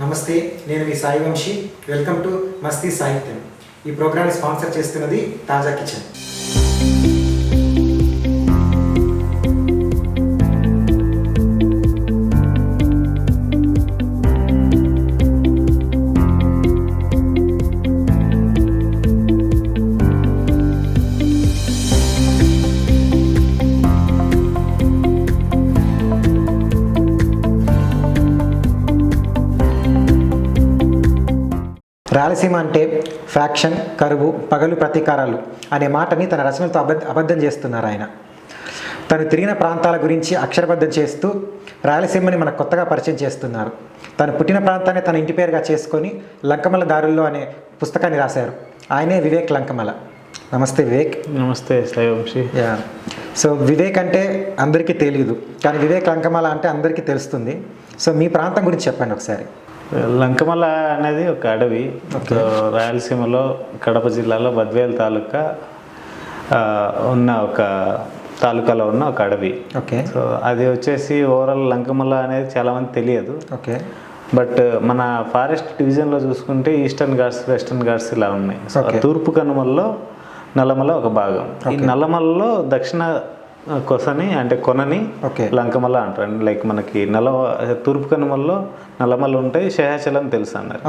నమస్తే, నేను మీ Sai Vamsi. Welcome to మస్తీ సాహిత్యం. ఈ ప్రోగ్రామ్ని స్పాన్సర్ చేస్తున్నది తాజా కిచెన్. రాయలసీమ అంటే ఫ్యాక్షన్, కరువు, పగలు, ప్రతీకారాలు అనే మాటని తన రచనలతో అబద్ధం చేస్తున్నారు ఆయన. తను తిరిగిన ప్రాంతాల గురించి అక్షరబద్ధం చేస్తూ రాయలసీమని మనకు కొత్తగా పరిచయం చేస్తున్నారు. తను పుట్టిన ప్రాంతాన్ని తన ఇంటి పేరుగా చేసుకొని లంకమల దారుల్లో అనే పుస్తకాన్ని రాశారు. ఆయనే వివేక్ లంకమల. నమస్తే వివేక్. నమస్తే సాయి వంశీ. సో వివేక్ అంటే అందరికీ తెలియదు, కానీ వివేక్ లంకమల అంటే అందరికీ తెలుస్తుంది. సో మీ ప్రాంతం గురించి చెప్పండి ఒకసారి. లంకమల అనేది ఒక అడవి. రాయలసీమలో కడప జిల్లాలో బద్వేల్ తాలూకా ఉన్న ఒక తాలూకాలో ఉన్న ఒక అడవి. ఓకే. సో అది వచ్చేసి ఓవరాల్ లంకమల అనేది చాలామంది తెలియదు. ఓకే. బట్ మన ఫారెస్ట్ డివిజన్లో చూసుకుంటే ఈస్టర్న్ ఘాట్స్, వెస్టర్న్ ఘాట్స్ ఇలా ఉన్నాయి. సో తూర్పు కనుమల్లో నల్లమల ఒక భాగం. ఈ నల్లమలలో దక్షిణ కొసని అంటే కొనని లంకమల అంటారు. లైక్ మనకి తూర్పు కనుమల్లో నల్లమల ఉంటాయి, శేషాచలం తెలుసు అన్నారు.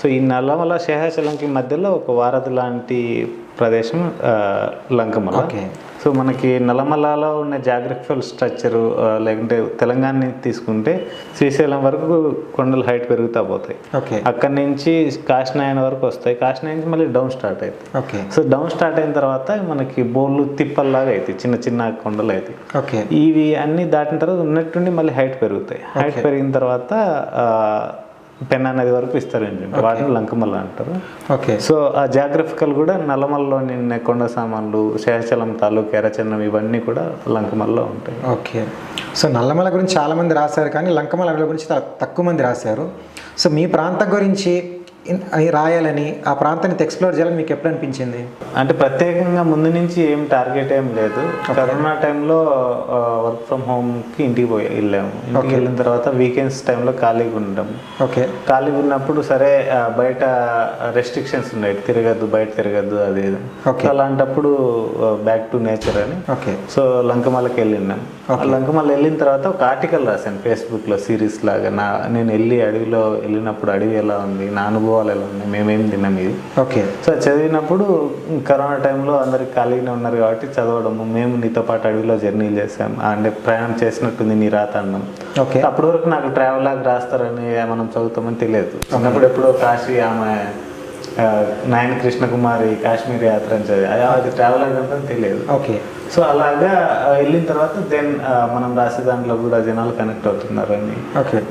సో ఈ నల్లమల శేషాచలంకి మధ్యలో ఒక వారధి లాంటి ప్రదేశం లంకమల. సో మనకి నల్లమలలో ఉన్న జాగ్రఫికల్ స్ట్రక్చరు లేకుంటే తెలంగాణ తీసుకుంటే శ్రీశైలం వరకు కొండలు హైట్ పెరుగుతూ పోతాయి. అక్కడి నుంచి కాశీనాయన వరకు వస్తాయి. కాశీనాయ నుంచి మళ్ళీ డౌన్ స్టార్ట్ అవుతాయి. సో డౌన్ స్టార్ట్ అయిన తర్వాత మనకి బోర్లు తిప్పల్లాగా అవుతాయి, చిన్న చిన్న కొండలు అవుతాయి. ఇవి అన్ని దాటిన తర్వాత ఉన్నట్టుండి మళ్ళీ హైట్ పెరుగుతాయి. హైట్ పెరిగిన తర్వాత పెన్నా నది వరకు విస్తరించింది. వాటిని లంకమల్ల అంటారు. సో ఆ జాగ్రఫికల్ కూడా నల్లమల్లోని కొండ సామాన్లు, శేషాచలం తాలూకు, ఎర్రచందనం ఇవన్నీ కూడా లంకమల్లో ఉంటాయి. ఓకే. సో నల్లమల గురించి చాలామంది రాశారు, కానీ లంకమల గురించి తక్కువ మంది రాశారు. సో మీ ప్రాంతం గురించి రాయాలని, ఆ ప్రాంతాన్ని ఎక్స్ప్లోర్ చేయాలని మీకు ఎప్పుడు అనిపించింది? అంటే ప్రత్యేకంగా ముందు నుంచి ఏం టార్గెట్ ఏం లేదు. కరోనా టైంలో వర్క్ ఫ్రమ్ హోమ్కి ఇంటికి వెళ్ళాము. ఇంటికి వెళ్ళిన తర్వాత వీకెండ్స్ టైంలో ఖాళీగా ఉండడం. ఖాళీగా ఉన్నప్పుడు సరే బయట రెస్ట్రిక్షన్స్ ఉన్నాయి, తిరగద్దు, బయట తిరగద్దు, అది అలాంటప్పుడు బ్యాక్ టు నేచర్ అని సో లంకమలకి వెళ్ళినాం. లంకమల వెళ్ళిన తర్వాత ఒక ఆర్టికల్ రాశాను ఫేస్బుక్లో, సిరీస్ లాగా. నేను అడవిలో వెళ్ళినప్పుడు అడవి ఎలా ఉంది, నా అనుభవాలు ఎలా ఉన్నాయి, మేమేం తిన్నాం ఇది. సో చదివినప్పుడు కరోనా టైంలో అందరికి ఖాళీగానే ఉన్నారు కాబట్టి చదవడము, మేము నీతో పాటు అడవిలో జర్నీలు చేసాం, అంటే ప్రయాణం చేసినట్టుంది నీ రాత అన్నాం. అప్పటి వరకు నాకు ట్రావెల్ లాగా రాస్తారని మనం చదువుతామని తెలియదు. చిన్నప్పుడు ఎప్పుడో కాశీ ఆమె నాయన కృష్ణకుమారి కాశ్మీర్ యాత్ర అని చదివి, అది ట్రావెల్ అంటే తెలియదు. సో అలాగా వెళ్ళిన తర్వాత దెన్ మనం రాసే దాంట్లో కూడా జనాలు కనెక్ట్ అవుతున్నారని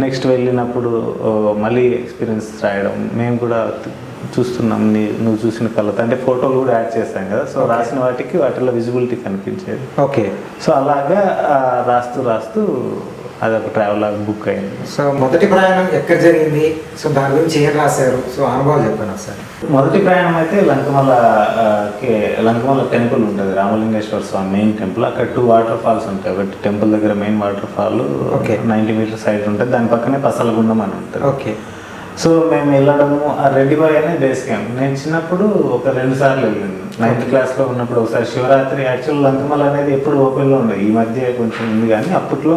నెక్స్ట్ వెళ్ళినప్పుడు మళ్ళీ ఎక్స్పీరియన్స్ రాయడం, మేము కూడా చూస్తున్నాం నువ్వు చూసిన కళ్ళతో, అంటే ఫోటోలు కూడా యాడ్ చేస్తాం కదా. సో రాసిన వాటిలో విజిబిలిటీ కనిపించేది. సో అలాగా రాస్తూ అదొక ట్రావెల్ బుక్ అయింది. సో మొదటి ప్రయాణం ఎక్కడ జరిగింది, సో దాని గురించి ఏం రాశారు, సో అనుభవాలు చెప్పండి సార్. మొదటి ప్రయాణం అయితే లంకమల టెంపుల్ ఉంటుంది, రామలింగేశ్వర స్వామి మెయిన్ టెంపుల్. అక్కడ 2 వాటర్ ఫాల్స్ ఉంటాయి. ఒకటి టెంపుల్ దగ్గర main waterfall 90 metres height ఉంటుంది, దాని పక్కనే పసలగుండం అని ఉంటుంది. సో మేము వెళ్ళడము రెడ్డి బాయ్ అనే బేస్ క్యాంప్. నేను చిన్నప్పుడు ఒక 2 సార్లు వెళ్ళాను. 9th క్లాస్లో ఉన్నప్పుడు ఒకసారి శివరాత్రి. యాక్చువల్ లంకమల అనేది ఎప్పుడు ఓపెన్లో ఉండదు, ఈ మధ్య కొంచెం ఉంది, కానీ అప్పట్లో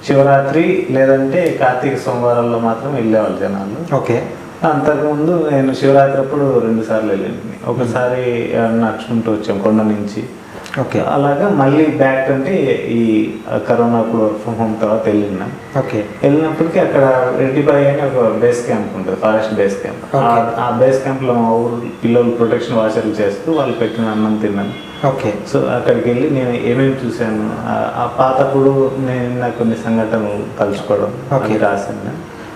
శివరాత్రి లేదంటే కార్తీక సోమవారాల్లో మాత్రం వెళ్ళేవాళ్ళు జనాలు. అంతకుముందు నేను శివరాత్రి అప్పుడు 2 సార్లు వెళ్ళాను. ఒకసారి నడుచుకుంటూ వచ్చాం కొండ నుంచి. అలాగా మళ్ళీ బ్యాక్ అంటే ఈ కరోనా వర్క్ ఫ్రమ్ హోమ్ తర్వాత వెళ్ళినాం. వెళ్ళినప్పటికీ అక్కడ రెడ్డిబాయ్ అని ఒక బేస్ క్యాంప్ ఉంటుంది, ఫారెస్ట్ బేస్ క్యాంప్. ఆ బేస్ క్యాంప్లో మా ఊరు పిల్లలు ప్రొటెక్షన్ వాచర్లు చేస్తూ వాళ్ళు పెట్టిన అన్నం తిన్నాను. సో అక్కడికి వెళ్ళి నేను ఏమేమి చూశాను, ఆ పాతప్పుడు నేను నాకు కొన్ని సంఘటనలు తలుచుకోవడం రాశాను.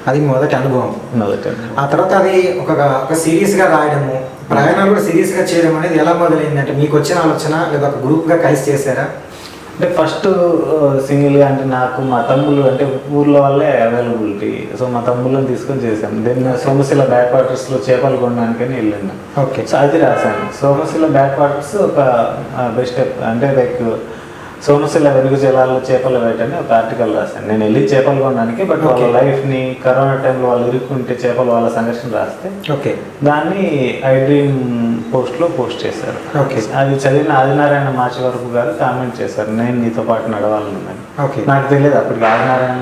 అది మొదటి అనుభవం. ఆ తర్వాత అది ఒక సిరీస్గా రాయడము, ప్రయాణాలు కూడా సిరీస్గా చేయడం అనేది ఎలా మొదలైంది? అంటే మీకు వచ్చిన ఆలోచన లేదా ఒక గ్రూప్గా కలిసి చేశారా? అంటే ఫస్ట్ సింగిల్గా అంటే నాకు మా తమ్ముళ్ళు అంటే ఊర్లో వాళ్ళే అవైలబిలిటీ. సో మా తమ్ముళ్ళని తీసుకొని చేశాను. దెన్ సోమశిల బ్యాక్ వాటర్స్లో చేపలు కొనడానికని వెళ్ళాను. సో అది రాశాను. సోమశిల బ్యాక్ వాటర్స్ ఒక బెస్ట్ అంటే లైక్ సోమశిల వెలుగు జలాల్లో చేపల వేటని ఒక ఆర్టికల్ రాశాను. నేను వెళ్ళి చేపలు కొనడానికి, బట్ వాళ్ళ లైఫ్ని కరోనా టైంలో వాళ్ళు ఇరుక్కుంటే చేపలు వాళ్ళ సంఘర్షణ రాస్తే దాన్ని ఐ డ్రీమ్ పోస్ట్లో పోస్ట్ చేశారు. అది చదివిన ఆదినారాయణ మాచివరపు గారు కామెంట్ చేశారు, నేను నీతో పాటు నడవాలన్నాను. నాకు తెలియదు అప్పటికి ఆదినారాయణ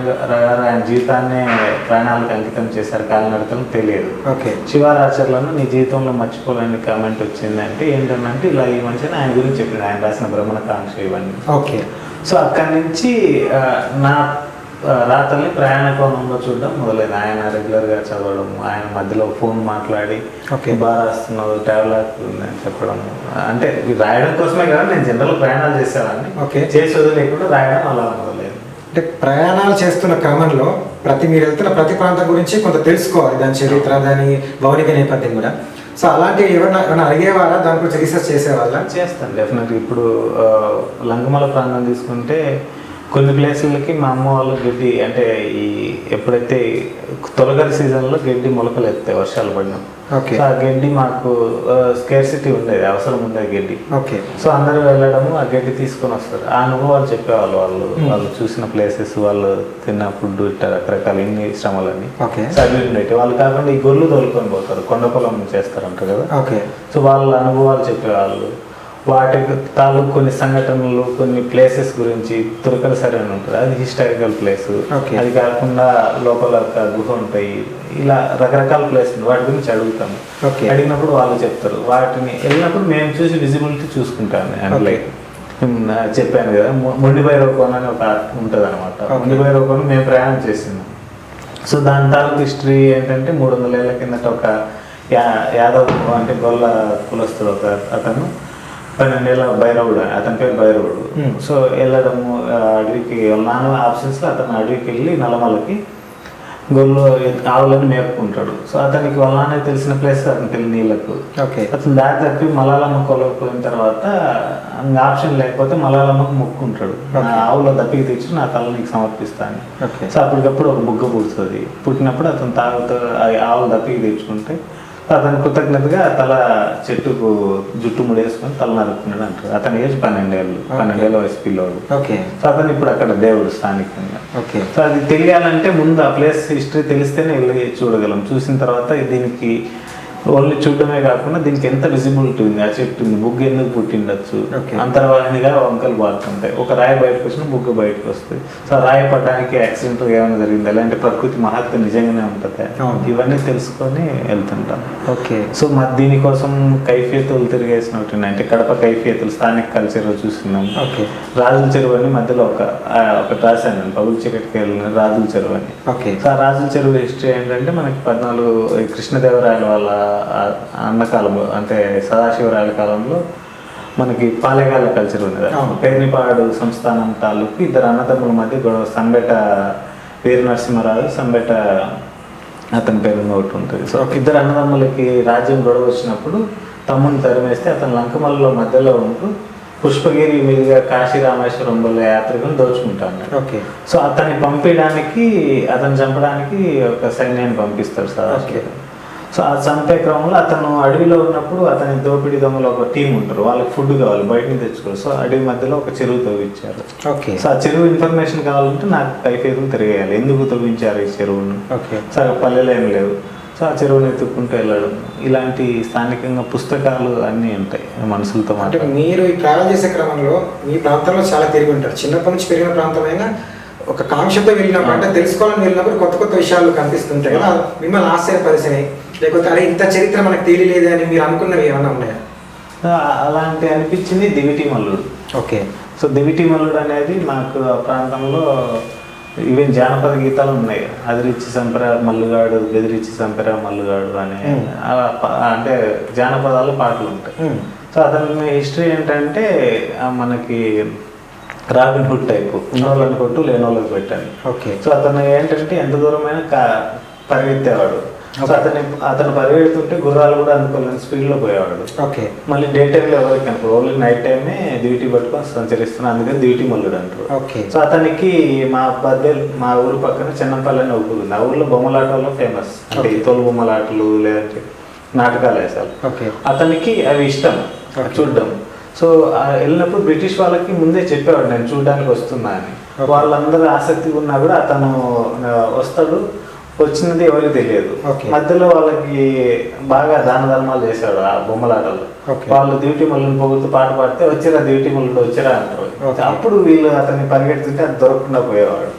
గారు ఆయన జీవితాన్ని ప్రాణాలకు అంకితం చేశారు, కాలినడకలు తెలియదు. శివారాచర్లను నీ జీవితంలో మర్చిపోలేని కామెంట్ వచ్చింది అంటే ఏంటంటే ఇలా ఈ మనిషిని ఆయన గురించి చెప్పింది, ఆయన రాసిన భ్రమణకాంక్ష ఇవన్నీ. సో అక్కడి నుంచి నా రాతల్ని ప్రయాణ కోణంలో చూడడం మొదలైంది. ఆయన రెగ్యులర్గా చదవడం, ఆయన మధ్యలో ఫోన్ మాట్లాడి బాగా రాస్తున్నావు, ట్రావెల్ అవుతుంది అని చెప్పడం. అంటే రాయడం కోసమే కదా, నేను జనరల్ ప్రయాణాలు చేసేవాడిని, చేసి వదిలేకుండా రాయడం అలా మొదలైంది. అంటే ప్రయాణాలు చేస్తున్న క్రమంలో మీరు వెళ్తున్న ప్రతి ప్రాంతం గురించి కొంత తెలుసుకోవాలి, దాని చరిత్ర, దాని భౌతిక నేపథ్యం కూడా. సో అలాంటి ఎవరైనా అడిగేవారా, దాని గురించి రీసెర్చ్ చేసేవాళ్ళ? చేస్తాను డెఫినెట్గా. ఇప్పుడు లంకమల ప్రాంతం తీసుకుంటే కొన్ని ప్లేసులకి మా అమ్మ వాళ్ళు గడ్డి, అంటే ఈ ఎప్పుడైతే తొలగరి సీజన్లో గడ్డి మొలకలు ఎత్తాయి వర్షాలు పడినాం. సో ఆ గడ్డి మాకు స్కేర్సిటీ ఉండేది, అవసరం ఉండేది గడ్డి. సో అందరూ వెళ్ళడము ఆ గడ్డి తీసుకొని వస్తారు. ఆ అనుభవాలు చెప్పేవాళ్ళు, వాళ్ళు చూసిన ప్లేసెస్, వాళ్ళు తిన్న ఫుడ్, ఇట్లా రకరకాల ఇన్ని శ్రమలన్నీ చదివి ఉండేవి. వాళ్ళు కాకుండా ఈ గొర్రెలు తోలుకొని పోతారు, కొండ పొలం చేస్తారంటారు కదా. సో వాళ్ళ అనుభవాలు చెప్పేవాళ్ళు, వాటి తాలూకు కొన్ని సంఘటనలు, కొన్ని ప్లేసెస్ గురించి. తురకల సరే అని ఉంటుంది, అది హిస్టారికల్ ప్లేస్. అది కాకుండా లోపల గుహ ఉంటాయి, ఇలా రకరకాల ప్లేస్ వాటి గురించి అడుగుతాము. అడిగినప్పుడు వాళ్ళు చెప్తారు. వాటిని వెళ్ళినప్పుడు మేము చూసి విజిబిలిటీ చూసుకుంటాము. అంటే చెప్పాను కదా, మొండి భైరవ కోన అని ఒక ఉంటుంది అనమాట. మొండి భైరవ కోన మేము ప్రయాణం చేసినాం. సో దాని తాలూకు హిస్టరీ ఏంటంటే 300 ఏళ్ల కిందట ఒక యాదవ్, అంటే గొల్ల కులస్తుడు ఒక అతను, 12 ఏళ్ళ భైరవుడు, అతని పేరు భైరవుడు. సో వెళ్ళడము అడవికి, నాన్న ఆప్షన్స్లో అతను అడవికి వెళ్ళి నల్లమలకి గొర్రెలు ఆవులను మేపుకుంటాడు. సో అతనికి వాళ్ళ నాన్న తెలిసిన ప్లేస్, అతను తెలియని నీళ్ళకు. అతను దారి తప్పి మలాలమ్మ కొలకపోయిన తర్వాత ఆప్షన్ లేకపోతే మలాలమ్మకు మొక్కుంటాడు, నా ఆవులో దప్పికి తెచ్చి నా తల నీకు సమర్పిస్తాను. సో అప్పటికప్పుడు ఒక బుగ్గ పుడుతుంది. పుట్టినప్పుడు అతను తాగుతూ ఆవులు దప్పికి తెచ్చుకుంటే అతను కృతజ్ఞతగా తల చెట్టుకు జుట్టు ముడేసుకొని తల నరుకున్నాడు అంటారు. అతని ఏజ్ 12 ఏళ్ళ వయసు పిల్లోడు. సో అతను ఇప్పుడు అక్కడ దేవుడు స్థానికంగా. సో అది తెలియాలంటే ముందు ఆ ప్లేస్ హిస్టరీ తెలిస్తేనే వెళ్ళి చూడగలం. చూసిన తర్వాత దీనికి ఓన్లీ చూడడమే కాకుండా దీనికి ఎంత విజిబిలిటీ ఉంది, ఆ చెట్టు ఉంది, బుగ్గ ఎందుకు పుట్టిండొచ్చు, అంతర్వాహినిగా వంకలు బాగుంటాయి. ఒక రాయి బయటకు వచ్చిన బుగ్గ బయటకు వస్తుంది. సో రాయి పట్టడానికి యాక్సిడెంట్ ఏమైనా జరిగింది, అలాంటి ప్రకృతి మహత్వం నిజంగానే ఉంటుంది, ఇవన్నీ తెలుసుకొని వెళ్తుంటాం. సో దీనికోసం కైఫియతులు తిరిగేసినట్టు, అంటే కడప కైఫియతులు, స్థానిక కల్చర్ చూస్తున్నాం. రాజుల చెరువు అని మధ్యలో ఒకటి రాశాను, పగులు చీకటికి వెళ్ళిన రాజుల చెరువు అని. సో ఆ రాజుల చెరువు హిస్టరీ ఏంటంటే మనకి 14 కృష్ణదేవరాయల వాళ్ళ అన్నకాలంలో, అంటే సదాశివరాయల కాలంలో మనకి పాలెగాల కల్చర్ ఉన్నది. పేర్నిపాడు సంస్థానం తాలూకు 2 అన్నదమ్ముల మధ్య గొడవ, సంబెట వీర నరసింహరాజు, సంబెట అతని పేరు ఒకటి ఉంటుంది. సో 2 అన్నదమ్ములకి రాజ్యం గొడవ వచ్చినప్పుడు తమ్ముని తరిమేస్తే అతను లంకమల్లో మధ్యలో ఉంటూ పుష్పగిరి మీదుగా కాశీ రామేశ్వరం వల్ల యాత్రికులను దోచుకుంటాను. సో అతన్ని పంపించడానికి, అతను చంపడానికి ఒక సైన్యాన్ని పంపిస్తారు సదాశివ. సో ఆ చంపే క్రమంలో అతను అడవిలో ఉన్నప్పుడు అతని దోపిడీ దొంగలు ఒక టీం ఉంటారు, వాళ్ళకి ఫుడ్ కావాలి, బయటని తెచ్చుకోవాలి. సో అడవి మధ్యలో ఒక చెరువు తవ్వించారు. సో ఆ చెరువు ఇన్ఫర్మేషన్ కావాలంటే నాకు కైఫియతులు తిరిగేయాలి, ఎందుకు తవ్వించారు ఈ చెరువును. సో పల్లెలు ఏమి లేవు. సో ఆ చెరువుని ఎత్తుక్కుంటూ వెళ్ళడం, ఇలాంటి స్థానికంగా పుస్తకాలు అన్నీ ఉంటాయి మనుషులతో. అంటే మీరు ఈ ట్రావెల్ చేసే క్రమంలో మీ ప్రాంతంలో చాలా తిరిగి ఉంటారు, చిన్నప్పటి నుంచి పెరిగిన ప్రాంతమైనా ఒక కాంక్షతో వెళ్ళినప్పుడు, అంటే తెలుసుకోవాలని వెళ్ళినప్పుడు కొత్త కొత్త విషయాలు కనిపిస్తుంటాయి కదా, మిమ్మల్ని ఆశ్చర్యపరిచినాయి, లేకపోతే అరే ఇంత చరిత్ర మనకు తెలియలేదు అని మీరు అనుకున్నవి ఏమన్నా ఉన్నాయా? అలాంటి అనిపించింది దివిటి మల్లుడు. సో దివిటి మల్లుడు అనేది మాకు ఆ ప్రాంతంలో ఈవెన్ జానపద గీతాలు ఉన్నాయి. అదిరిచ్చి సంపెర మల్లుగాడు, బెదిరిచ్చి సంపెర మల్లుగాడు అనే అంటే జానపదాలు పాటలు ఉంటాయి. సో అతని హిస్టరీ ఏంటంటే మనకి రాబిన్ హుడ్ టైపు, ఉన్నోళ్ళని కొట్టు లేనోళ్ళకి పెట్టాను. సో అతను ఏంటంటే ఎంత దూరమైనా పరిగెత్తేవాడు. సో అతను పరిగెడుతుంటే గుర్రాలు కూడా అందుకోలేని స్పీడ్లో పోయేవాడు. మళ్ళీ డే టైంలో ఎవరికి అనుకో, ఓన్లీ నైట్ టైమే డ్యూటీ పట్టుకొని సంచరిస్తున్నాను, అందుకని డ్యూటీ మల్లుడు అంటారు. సో అతనికి మా ఊరు పక్కన చిన్నపల్లి అని ఊరు ఉంది. ఆ ఊర్లో బొమ్మలాటలో ఫేమస్, అంటే తోలు బొమ్మలాటలు లేదంటే నాటకాలు వేసారు. అతనికి అవి ఇష్టం చూడడం. సో వెళ్ళినప్పుడు బ్రిటిష్ వాళ్ళకి ముందే చెప్పేవాడు నేను చూడడానికి వస్తున్నా అని. వాళ్ళందరూ ఆసక్తిగా ఉన్నా కూడా అతను వస్తాడు, వచ్చినది ఎవరికి తెలియదు. మధ్యలో వాళ్ళకి బాగా దాన ధర్మాలు చేశాడు ఆ బొమ్మలాటలు. వాళ్ళు డ్యూటీ మల్లుని పోగుతూ పాట పాడితే వచ్చిరా డ్యూటీ మల్లుడు వచ్చిరా అంటారు. అప్పుడు వీళ్ళు అతన్ని పరిగెడుతుంటే అది దొరకకుండా పోయేవాడు.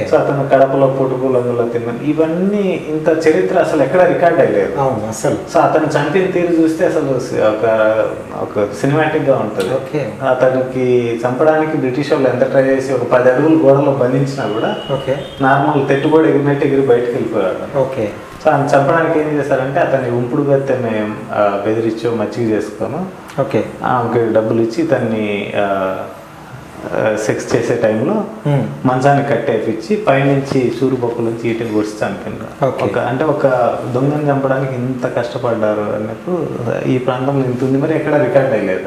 సో అతను కడపలో పుట్టుకులందులో తిన్నాను. ఇవన్నీ ఇంత చరిత్ర అసలు ఎక్కడ రికార్డ్ అయ్యలేదు అసలు. సో అతను చంపిన తీరు చూస్తే అసలు ఒక సినిమాటిక్ గా ఉంటుంది. అతనికి చంపడానికి బ్రిటిష్ వాళ్ళు ఎంత ట్రై చేసి ఒక 10 అడుగులు గోడలో బంధించినా కూడా నార్మల్ తెట్టుబడి ఎగిరినట్టు ఎగిరి బయటకు వెళ్ళిపోయాడు. సో ఆయన చంపడానికి ఏం చేశారంటే అతన్ని ఉంపుడు గత్తెని బెదిరించో మచ్చిక చేసుకోను ఆమెకి డబ్బులు ఇచ్చి తన్ని సెక్స్ చేసే టైంలో మంచాన్ని కట్టేపించి పైనుంచి సూర్యపప్పుల నుంచి ఈటలు పొడిచి చంపినారు. అంటే ఒక దొంగను చంపడానికి ఇంత కష్టపడ్డారు అన్నప్పుడు ఈ ప్రాంతంలో ఇంత ఉంది, మరి ఎక్కడ రికార్డ్ అయ్యలేదు.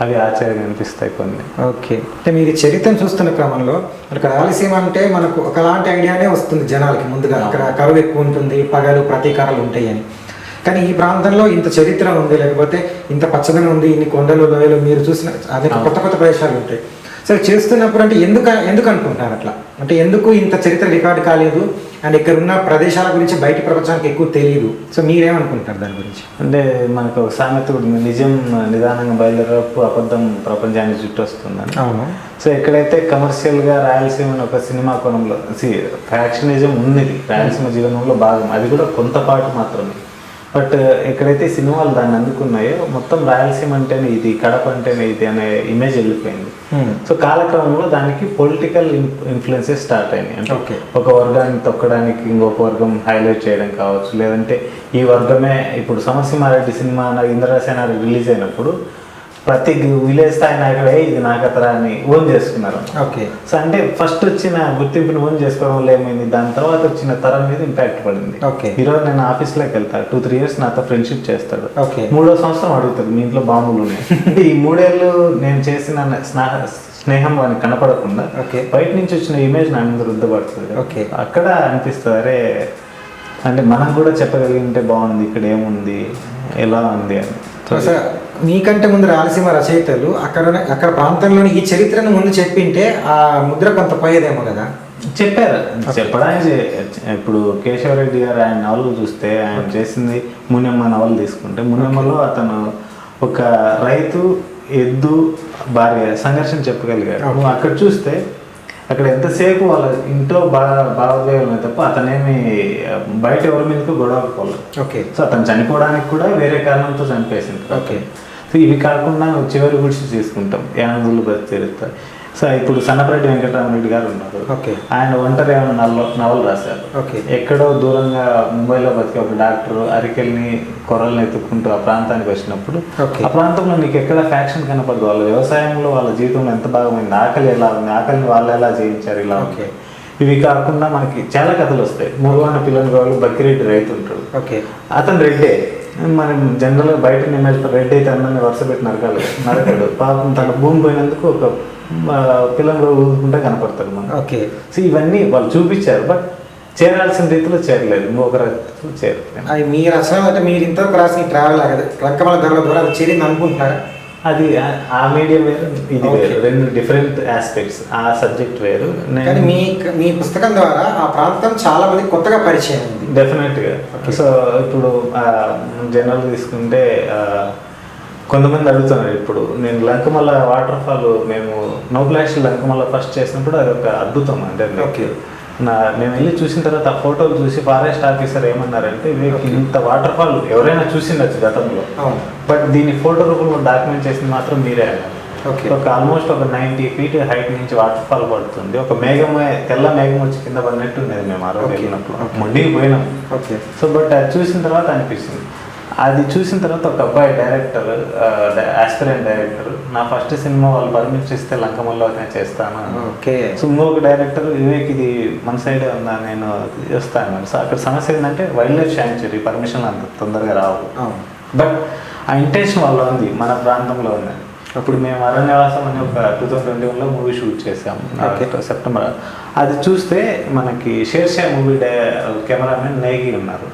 అవి ఆశ్చర్యంగా అనిపిస్తాయి కొన్ని. అంటే మీరు చరిత్రను చూస్తున్న క్రమంలో అక్కడ రాయలసీమ అంటే మనకు ఒకలాంటి ఐడియానే వస్తుంది జనాలకి ముందుగా. అక్కడ కరువు ఎక్కువ ఉంటుంది, పగలు ప్రతీకారాలు ఉంటాయి అని. కానీ ఈ ప్రాంతంలో ఇంత చరిత్ర ఉంది, లేకపోతే ఇంత పచ్చదనం ఉంది, ఇన్ని కొండలు లోయలు మీరు చూసిన అనేక కొత్త కొత్త ప్రదేశాలు ఉంటాయి. సరే చేస్తున్నప్పుడు అంటే ఎందుకు అనుకుంటున్నారు అట్లా? అంటే ఎందుకు ఇంత చరిత్ర రికార్డు కాలేదు అండ్ ఇక్కడ ఉన్న ప్రదేశాల గురించి బయట ప్రపంచానికి ఎక్కువ తెలియదు? సో మీరేమనుకుంటున్నారు దాని గురించి? అంటే మనకు ఒక సామెత కూడా, నిజం నిదానంగా బయలుదేరపు అబద్ధం ప్రపంచానికి చుట్టూ వస్తుందని. అవును. సో ఎక్కడైతే కమర్షియల్గా రాయలసీమ ఒక సినిమా కోణంలో ఫ్యాక్షనిజం ఉన్నది రాయలసీమ జీవనంలో భాగం, అది కూడా కొంతపాటు మాత్రమే. బట్ ఎక్కడైతే సినిమాలు దాన్ని అందుకున్నాయో మొత్తం రాయలసీమ అంటేనే ఇది, కడప అంటేనే ఇది అనే ఇమేజ్ వెళ్ళిపోయింది. సో కాలక్రమంలో దానికి పొలిటికల్ ఇన్ఫ్లుయెన్సెస్ స్టార్ట్ అయినాయి. అంటే ఒక వర్గాన్ని తొక్కడానికి ఇంకొక వర్గం హైలైట్ చేయడం కావచ్చు, లేదంటే ఈ వర్గమే ఇప్పుడు సమరసింహారెడ్డి సినిమా ఇంద్రసేనారెడ్డి రిలీజ్ అయినప్పుడు ప్రతి విలేజ్ స్థాయి నాయకుడే ఇది నాకతరా అని ఓన్ చేసుకున్నారు. సో అంటే ఫస్ట్ వచ్చిన గుర్తింపుని ఓన్ చేసుకోవడం వల్ల ఏమైంది, దాని తర్వాత వచ్చిన తరం మీద ఇంపాక్ట్ పడింది. ఈరోజు నేను ఆఫీస్లోకి వెళ్తాను, 2-3 years నాతో ఫ్రెండ్షిప్ చేస్తాడు, 3వ సంవత్సరం అడుగుతాడు మీ ఇంట్లో బాంబులు ఉన్నాయి. అంటే ఈ 3 ఏళ్ళు నేను చేసిన స్నేహం వానికి కనపడకుండా బయట నుంచి వచ్చిన ఇమేజ్ నా మీద రుద్దపడుతుంది. అక్కడ అనిపిస్తుంది అరే అంటే మనం కూడా చెప్పగలిగింటే బాగుంది, ఇక్కడ ఏముంది ఎలా ఉంది అని. మీకంటే ముందు రాయలసీమ రచయితలు అక్కడ ప్రాంతంలోని ఈ చరిత్రను ముందు చెప్పింటే ఆ ముద్ర కొంత పోయేదేమో కదా. చెప్పారు, చెప్పడానికి. ఇప్పుడు కేశవరెడ్డి గారు ఆయన నవలు చూస్తే, ఆయన చేసింది మునియమ్మ నవలు తీసుకుంటే, మునియమ్మలో అతను ఒక రైతు ఎద్దు భార్య సంఘర్షణ చెప్పగలిగాడు. నువ్వు అక్కడ చూస్తే అక్కడ ఎంతసేపు వాళ్ళ ఇంట్లో భావోద్వేగాలు తప్ప అతనేమి బయట ఎవరి మీదకు గొడవకపోలేదు. సో అతను చనిపోవడానికి కూడా వేరే కారణంతో చనిపోయింది. సో ఇవి కాకుండా చివరి గుడిసి తీసుకుంటాం, యానందులు బతిరుతాయి. సో ఇప్పుడు సన్నపరెడ్డి వెంకటరామరెడ్డి గారు ఉన్నారు, ఆయన ఒంటరి నవలు రాశారు. ఎక్కడో దూరంగా ముంబైలో బతికే ఒక డాక్టర్ అరికెల్ని కొర్రల్ని ఎత్తుక్కుంటూ ఆ ప్రాంతానికి వచ్చినప్పుడు ఆ ప్రాంతంలో నీకు ఎక్కడ ఫ్యాక్షన్ కనపడదు. వాళ్ళ వ్యవసాయంలో వాళ్ళ జీవితంలో ఎంత భాగమైంది, ఆకలి ఎలా ఉంది, ఆకలిని వాళ్ళు ఎలా జయించారు, ఇలా ఇవి కాకుండా మనకి చాలా కథలు వస్తాయి. మూగవాన పిల్లలు వాళ్ళు బక్కిరెడ్డి రైతు ఉంటాడు, అతను రెడ్డే. మనం జనరల్గా బయట ఇమేజ్ రెడ్డి అయితే అందరినీ వరుస పెట్టి నరకడు. పాపం తన భూమి పోయినందుకు ఒక పిల్లలు ఊదుకుంటే కనపడతాడు మనం. సో ఇవన్నీ వాళ్ళు చూపించారు, బట్ చేరాల్సిన రీతిలో చేరలేదు, ఇంకొక రీతిలో చేరలేదు. అది మీ రచన అంటే మీరు ఇంతవరకు రాసిన ట్రావెల్ రంకమల ధరల ద్వారా అది చేరింది అనుకుంటున్నారా? అది ఆ మీడియం వేరు, ఇది వేరు, రెండు డిఫరెంట్ ఆస్పెక్ట్స్. ఆ సబ్జెక్ట్ వేరు. కానీ మీ పుస్తకం ద్వారా ఆ ప్రాంతం చాలా మంది కొత్తగా పరిచయం ఉంది. డెఫినెట్గా. సో ఇప్పుడు జనరల్ తీసుకుంటే కొంతమంది అడుగుతున్నారు. ఇప్పుడు నేను లంకమల్ల వాటర్ ఫాల్, మేము నోబ్లాష్ లంకమల్ల ఫస్ట్ చేసినప్పుడు అది ఒక అద్భుతం. అంటే మేము వెళ్ళి చూసిన తర్వాత ఆ ఫోటోలు చూసి ఫారెస్ట్ ఆఫీసర్ ఏమన్నారంటే, ఇంత వాటర్ ఫాల్ ఎవరైనా చూసిండొచ్చు గతంలో, బట్ దీన్ని ఫోటో రూపంలో డాక్యుమెంట్ చేసింది మాత్రం మీరే అన్నారు. ఒక ఆల్మోస్ట్ ఒక 90 feet హైట్ నుంచి వాటర్ ఫాల్ పడుతుంది. ఒక మేఘమే, తెల్ల మేఘం వచ్చి కింద పడినట్టు ఉండేది మేము ఆ రోజు వెళ్ళినప్పుడు, మొండికి పోయినాం. సో బట్ అది చూసిన తర్వాత అనిపిస్తుంది. అది చూసిన తర్వాత ఒక అబ్బాయి డైరెక్టర్, ఆస్పిరెంట్ డైరెక్టర్, నా ఫస్ట్ సినిమా వాళ్ళు పర్మిషన్ ఇస్తే లంకమల్లో నేను చేస్తాను. సో ఇంకొక డైరెక్టర్, వివేక్ ఇది మన సైడే ఉందా, నేను చేస్తాను. సో అక్కడ సమస్య ఏంటంటే వైల్డ్ లైఫ్ శాంక్చురీ పర్మిషన్ అంత తొందరగా రావు, బట్ ఆ ఇంటెన్షన్ వల్ల ఉంది, మన ప్రాంతంలో ఉంది. అప్పుడు మేము అరణ్యవాసం అని ఒక 2021లో మూవీ షూట్ చేసాము, సెప్టెంబర్. అది చూస్తే మనకి షేర్షా మూవీ కెమెరామెన్ నేగి ఉన్నారు.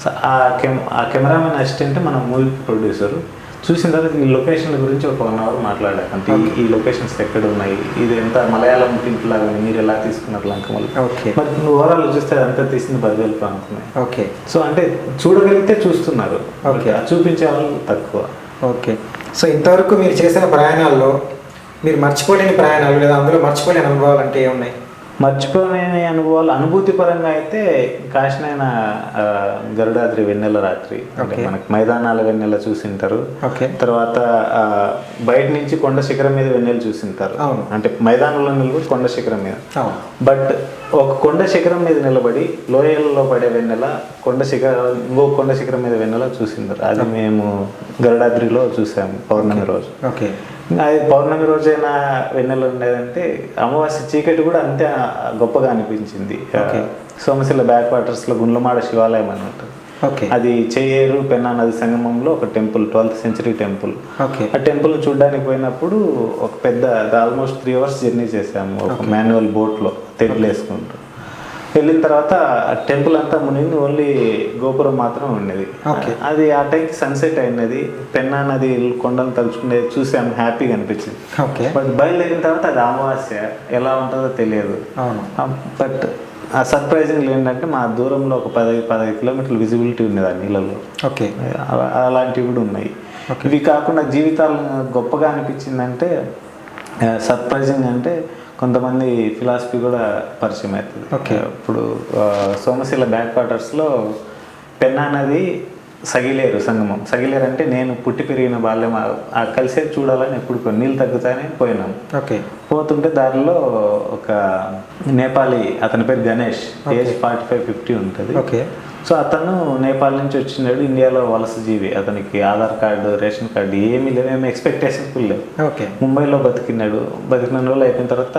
సో ఆ కెమెరామెన్ అసిస్టెంట్ మన మూవీ ప్రొడ్యూసరు. చూసిన తర్వాత ఈ లొకేషన్ గురించి ఒక 1 hour మాట్లాడారు. అంటే ఈ లొకేషన్స్ ఎక్కడ ఉన్నాయి, ఇది ఎంత మలయాళం పింక్ లాగా మీరు ఎలా తీసుకున్నారు లంకమల్. ఓకే. మరి నువ్వు ఓవరాల్ చూస్తే అదంతా తీసింది 10,000 ప్రాంతమే. ఓకే. సో అంటే చూడగలిగితే చూస్తున్నారు, ఓకే, చూపించే వాళ్ళు తక్కువ. ఓకే. సో ఇంతవరకు మీరు చేసిన ప్రయాణాల్లో మీరు మర్చిపోలేని ప్రయాణాలు లేదా అందులో మర్చిపోలేని అనుభవాలు అంటే ఏమున్నాయి? మర్చిపోలేని అనుభవాలు అనుభూతి పరంగా అయితే కాశీనైన గరుడాద్రి వెన్నెల రాత్రి, మనకి మైదానాల వెన్నెల చూసింటారు. తర్వాత బయట నుంచి కొండ శిఖరం మీద వెన్నెల చూసింటారు. అంటే మైదానంలో నిలబడి కొండ శిఖరం మీద. బట్ ఒక కొండ శిఖరం మీద నిలబడి లోయల్లో పడే వెన్నెల ఇంకో కొండ శిఖరం మీద వెన్నెల చూసింటారు. అది మేము గరుడాద్రిలో చూసాము పౌర్ణమి రోజు. అది పౌర్ణమి రోజైనా వెన్నెల ఉండేదంటే అమావాస్య చీకటి కూడా అంతే గొప్పగా అనిపించింది. సోమశిల బ్యాక్ వాటర్స్లో గుండ్లమాడ శివాలయం అని ఉంటుంది. అది చెయ్యేరు పెన్నా నది సంగమంలో ఒక టెంపుల్, 12th century టెంపుల్. ఆ టెంపుల్ చూడడానికి పోయినప్పుడు ఒక పెద్ద ఆల్మోస్ట్ 3 hours జర్నీ చేసాము ఒక మాన్యువల్ బోట్లో తెడ్లు వేసుకుంటూ. వెళ్ళిన తర్వాత టెంపుల్ అంతా మునిగి ఓన్లీ గోపురం మాత్రం ఉండేది. అది ఆ టైంకి సన్సెట్ అయినది, పెన్నా నది కొండలు తలుచుకునేది చూసాము, హ్యాపీగా అనిపించింది. బట్ బయలుదేరిన తర్వాత అది అమావాస్య ఎలా ఉంటుందో తెలియదు. బట్ ఆ సర్ప్రైజింగ్ ఏంటంటే మా దూరంలో ఒక 10-15 kilometers విజిబిలిటీ ఉండేది ఆ నీళ్ళలో. అలాంటివి కూడా ఉన్నాయి. ఇవి కాకుండా జీవితాలను గొప్పగా అనిపించిందంటే సర్ప్రైజింగ్ అంటే కొంతమంది ఫిలాసఫీ కూడా పరిచయం అవుతుంది. ఇప్పుడు సోమశిల బ్యాక్ వాటర్స్లో పెన్నా నది సగిలేరు సంగమం. సగిలేరు అంటే నేను పుట్టి పెరిగిన బాల్యం కలిసే చూడాలని ఎప్పుడు నీళ్ళు తగ్గుతాయని పోయినాం. పోతుంటే దారిలో ఒక నేపాలీ, అతని పేరు గణేష్, ఏజ్ 45-50 ఉంటుంది. సో అతను నేపాల్ నుంచి వచ్చినాడు, ఇండియాలో వలస జీవి. అతనికి ఆధార్ కార్డు, రేషన్ కార్డు ఏమీ లేవు, ఏమి ఎక్స్పెక్టేషన్స్ లేవు. ముంబైలో బతికిన రోజులు అయిపోయిన తర్వాత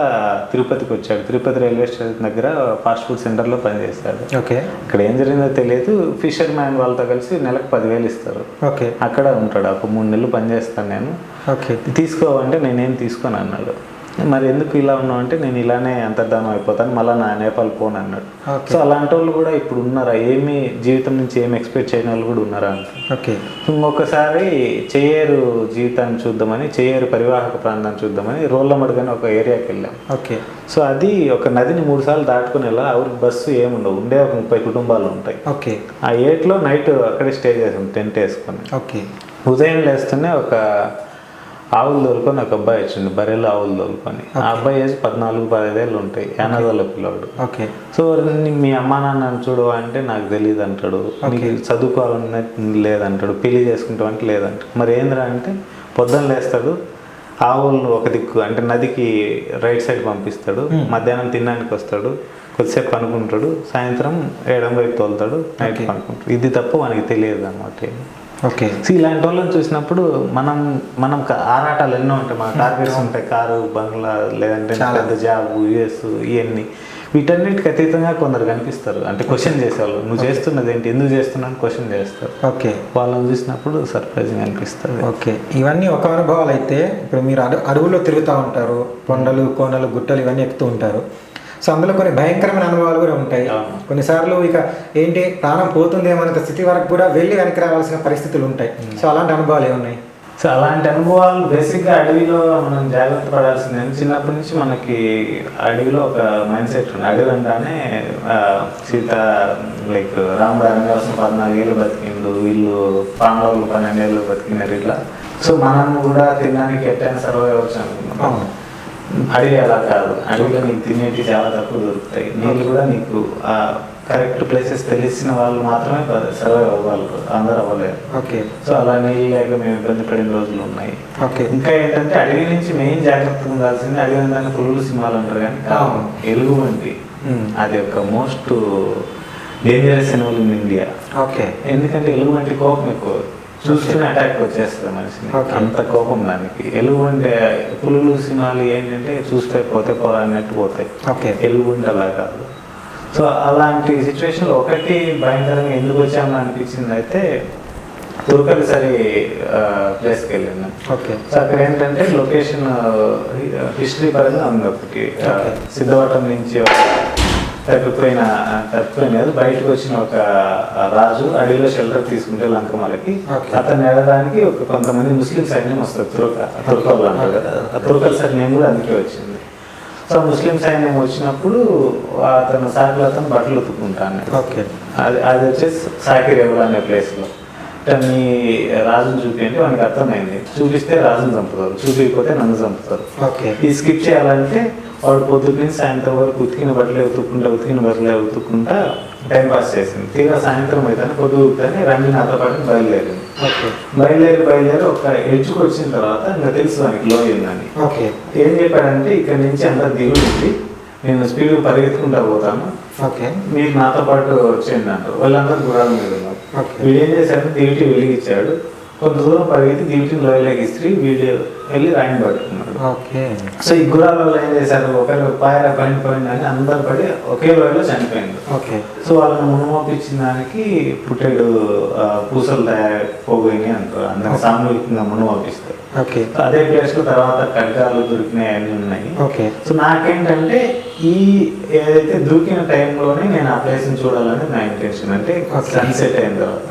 తిరుపతికి వచ్చాడు. తిరుపతి రైల్వే స్టేషన్ దగ్గర ఫాస్ట్ ఫుడ్ సెంటర్లో పనిచేస్తాడు. ఇక్కడ ఏం జరిగిందో తెలియదు. ఫిషర్ మ్యాన్ వాళ్ళతో కలిసి నెలకు 10,000 ఇస్తారు. అక్కడ ఉంటాడు. ఒక 3 నెలలు పనిచేస్తాను నేను, తీసుకోవంటే నేనేం తీసుకోను అన్నాడు. మరి ఎందుకు ఇలా ఉన్నావు అంటే నేను ఇలానే అంతర్ధానం అయిపోతాను, మళ్ళీ నా నేపాల్ పోను అన్నాడు. సో అలాంటి వాళ్ళు కూడా ఇప్పుడు ఉన్నారా, ఏమి జీవితం నుంచి ఏమి ఎక్స్పెక్ట్ చేయని వాళ్ళు కూడా ఉన్నారా అంటే. ఇంకొకసారి చెయ్యేరు జీవితాన్ని చూద్దామని, చెయ్యేరు పరివాహక ప్రాంతాన్ని చూద్దామని రోళ్ళమడుగని ఒక ఏరియాకి వెళ్ళాం. సో అది ఒక నదిని 3 సార్లు దాటుకుని వెళ్ళా. ఊరికి బస్సు ఏముండవు, ఉండే ఒక 30 కుటుంబాలు ఉంటాయి. ఆ ఏట్లో నైట్ అక్కడే స్టే చేసాం టెంట్ వేసుకొని. ఉదయం లేస్తూనే ఒక ఆవులు తోలుకొని ఒక అబ్బాయి వచ్చిండు, బర్రెలు ఆవులు తోలుకొని. ఆ అబ్బాయి ఏజ్ 14-15 ఏళ్ళు ఉంటాయి, యానాదోళ్ళ పిల్లవాడు. సో మీ అమ్మా నాన్న చూడు అంటే నాకు తెలియదు అంటాడు, నీకు చదువుకోవాలన్నా లేదంటాడు, పెళ్లి చేసుకుంటావు అంటే లేదంటాడు. మరి ఏంద్రా అంటే పొద్దున్న లేస్తాడు, ఆవులను ఒక దిక్కు అంటే నదికి రైట్ సైడ్ పంపిస్తాడు, మధ్యాహ్నం తినడానికి వస్తాడు, కొద్దిసేపు అనుకుంటాడు, సాయంత్రం 7 వైపు తోలుతాడు, నైట్ అనుకుంటాడు. ఇది తప్ప మనకి తెలియదు అన్నమాట. ఇలాంటి వాళ్ళని చూసినప్పుడు మనం ఆరాటాలు ఎన్నో ఉంటాయి, మన టార్గెట్స్ ఉంటాయి, కారు, బంగ్లా, లేదంటే పెద్ద జాబ్, యుఎస్, ఇవన్నీ. వీటన్నిటికి అతీతంగా కొందరు కనిపిస్తారు. అంటే క్వశ్చన్ చేసేవాళ్ళు, నువ్వు చేస్తున్నది ఏంటి, ఎందుకు చేస్తున్నాను క్వశ్చన్ చేస్తారు. వాళ్ళని చూసినప్పుడు సర్ప్రైజింగ్ అనిపిస్తుంది. ఇవన్నీ ఒక అనుభవాలు అయితే, ఇప్పుడు మీరు అడవుల్లో తిరుగుతూ ఉంటారు, కొండలు, కోనలు, గుట్టలు ఇవన్నీ ఎక్కుతూ ఉంటారు. సో అందులో కొన్ని భయంకరమైన అనుభవాలు కూడా ఉంటాయి. కొన్నిసార్లు ఇక ఏంటి ప్రాణం పోతుందేమో స్థితి వరకు కూడా వెళ్ళి వెనక్కి రావాల్సిన పరిస్థితులు ఉంటాయి. సో అలాంటి అనుభవాలు ఏమున్నాయి? సో అలాంటి అనుభవాలు బేసిక్గా అడవిలో మనం జాగ్రత్త పడాల్సిందే. చిన్నప్పటి నుంచి మనకి అడవిలో ఒక మైండ్ సెట్ ఉంది. అడవి అంటానే సీత లైక్ రాముడు అరణ్యవాసం 14 ఏళ్ళు బతికిండు, వీళ్ళు పాండవులు 12 ఏళ్ళు బతికినారు ఇట్లా. సో మనం కూడా తినడానికి ఎట్టైనా సర్వైవ్ అవ్వచ్చు అనుకున్నాం. అడవి అలా కాదు, అడవిలో నీకు తినేటి చాలా తక్కువ దొరుకుతాయి. నీళ్ళు కూడా నీకు కరెక్ట్ ప్లేసెస్ తెలిసిన వాళ్ళు మాత్రమే సర్వైవ్ అవ్వగలరు, అందరూ అవ్వలేరు. సో అలా నీళ్ళు లేక మేము ఇబ్బంది పడిన రోజులు ఉన్నాయి. ఇంకా ఏంటంటే అడవి నుంచి మెయిన్ జాగ్రత్తగా ఉండాల్సింది, అడవి దాన్ని పులులు సింహాలు అంటారు కానీ ఎలుగుబంటి అది ఒక most dangerous Animal in India. ఎందుకంటే ఎలుగుబంటి కోపం ఎక్కువ, చూస్తూనే అటాక్ వచ్చేస్తుంది మనిషిని, అంత కోపం దానికి. ఎలుగుబంటి, పులులు సింహాలు ఏంటంటే చూస్తే పోతే అన్నట్టు పోతాయి, ఎలుగుబంటి అలా కాదు. సో అలాంటి సిచ్యువేషన్లో ఒకటి భయంకరంగా ఎందుకు వచ్చామని అనిపించింది అయితే తుర్కలిసరి ప్లేస్కి వెళ్ళినాం. సో అక్కడ ఏంటంటే లొకేషన్ హిస్టరీ పరంగా ఉంది. ఒకటి సిద్ధవటం నుంచి తప్పిపోయిన కాదు, బయటకు వచ్చిన ఒక రాజు అడవిలో షెల్టర్ తీసుకుంటే లంకమలకి, అతను వెళ్ళడానికి కొంతమంది ముస్లిం సైన్యం వస్తారు, తుర్కలు అంటారు కదా, ఆ తుర్కల సైన్యం కూడా అందుకే వచ్చింది. సో ముస్లిం సైన్యం వచ్చినప్పుడు అతను సాకిలో బట్టలు ఉతుక్కుంటాను. అది వచ్చేసి సాకిరేవులు అనే ప్లేస్లో మీ రాజును చూపించి వానికి అర్థమైంది, చూపిస్తే రాజును చంపుతారు, చూపించకపోతే నన్ను చంపుతారు. ఈ స్కిప్ చేయాలంటే వాడు పొద్దున్న సాయంత్రం వరకు ఉతికిన బట్టలే ఉతుక్కుంటా టైం పాస్ చేసింది. తీరా సాయంత్రం అయితే పొద్దుగుతానే రండి నాతో పాటు బయలుదేరి ఒక ఎడ్జ్కి వచ్చిన తర్వాత ఇంకా తెలుసు వానికి లోయ ఉందని. ఏం చెప్పాడంటే ఇక్కడ నుంచి అంతా దిగుతుంది, నేను స్పీడ్ పరిగెత్తుకుంటా పోతాను, మీరు నాతో పాటు వచ్చేయండి అంటారు. వాళ్ళందరూ గుర్రాల మీద ఉన్నారు. వీడు ఏం చేశాడు, దివిటి వెలిగించాడు, కొంత దూరం పరిగెత్తి దివిటిని లోయలోకి ఇస్త్రీ వీడు వెళ్ళి రాయిని పట్టుకున్నాడు. సో ఈ గుర్రాల వాళ్ళు ఏం చేశారు, ఒకరు పాయర పైన అని అందరు పడి ఒకే లోయలో చనిపోయింది. సో వాళ్ళని మునుమోపించిన దానికి పుట్టేడు పూసలు పోగొయినాయి అంటారు, అందరూ సామూహికంగా మునుమోపిస్తారు. అదే ప్లేస్ లో తర్వాత ఖడ్గాలు దొరికినాయి అన్ని ఉన్నాయి. సో నాకేంటంటే ఈ ఏదైతే దూకిన టైంలోనే నేను ఆ ప్లేస్ ని చూడాలని నా ఇంటెన్షన్, అంటే సన్సెట్ అయిన తర్వాత.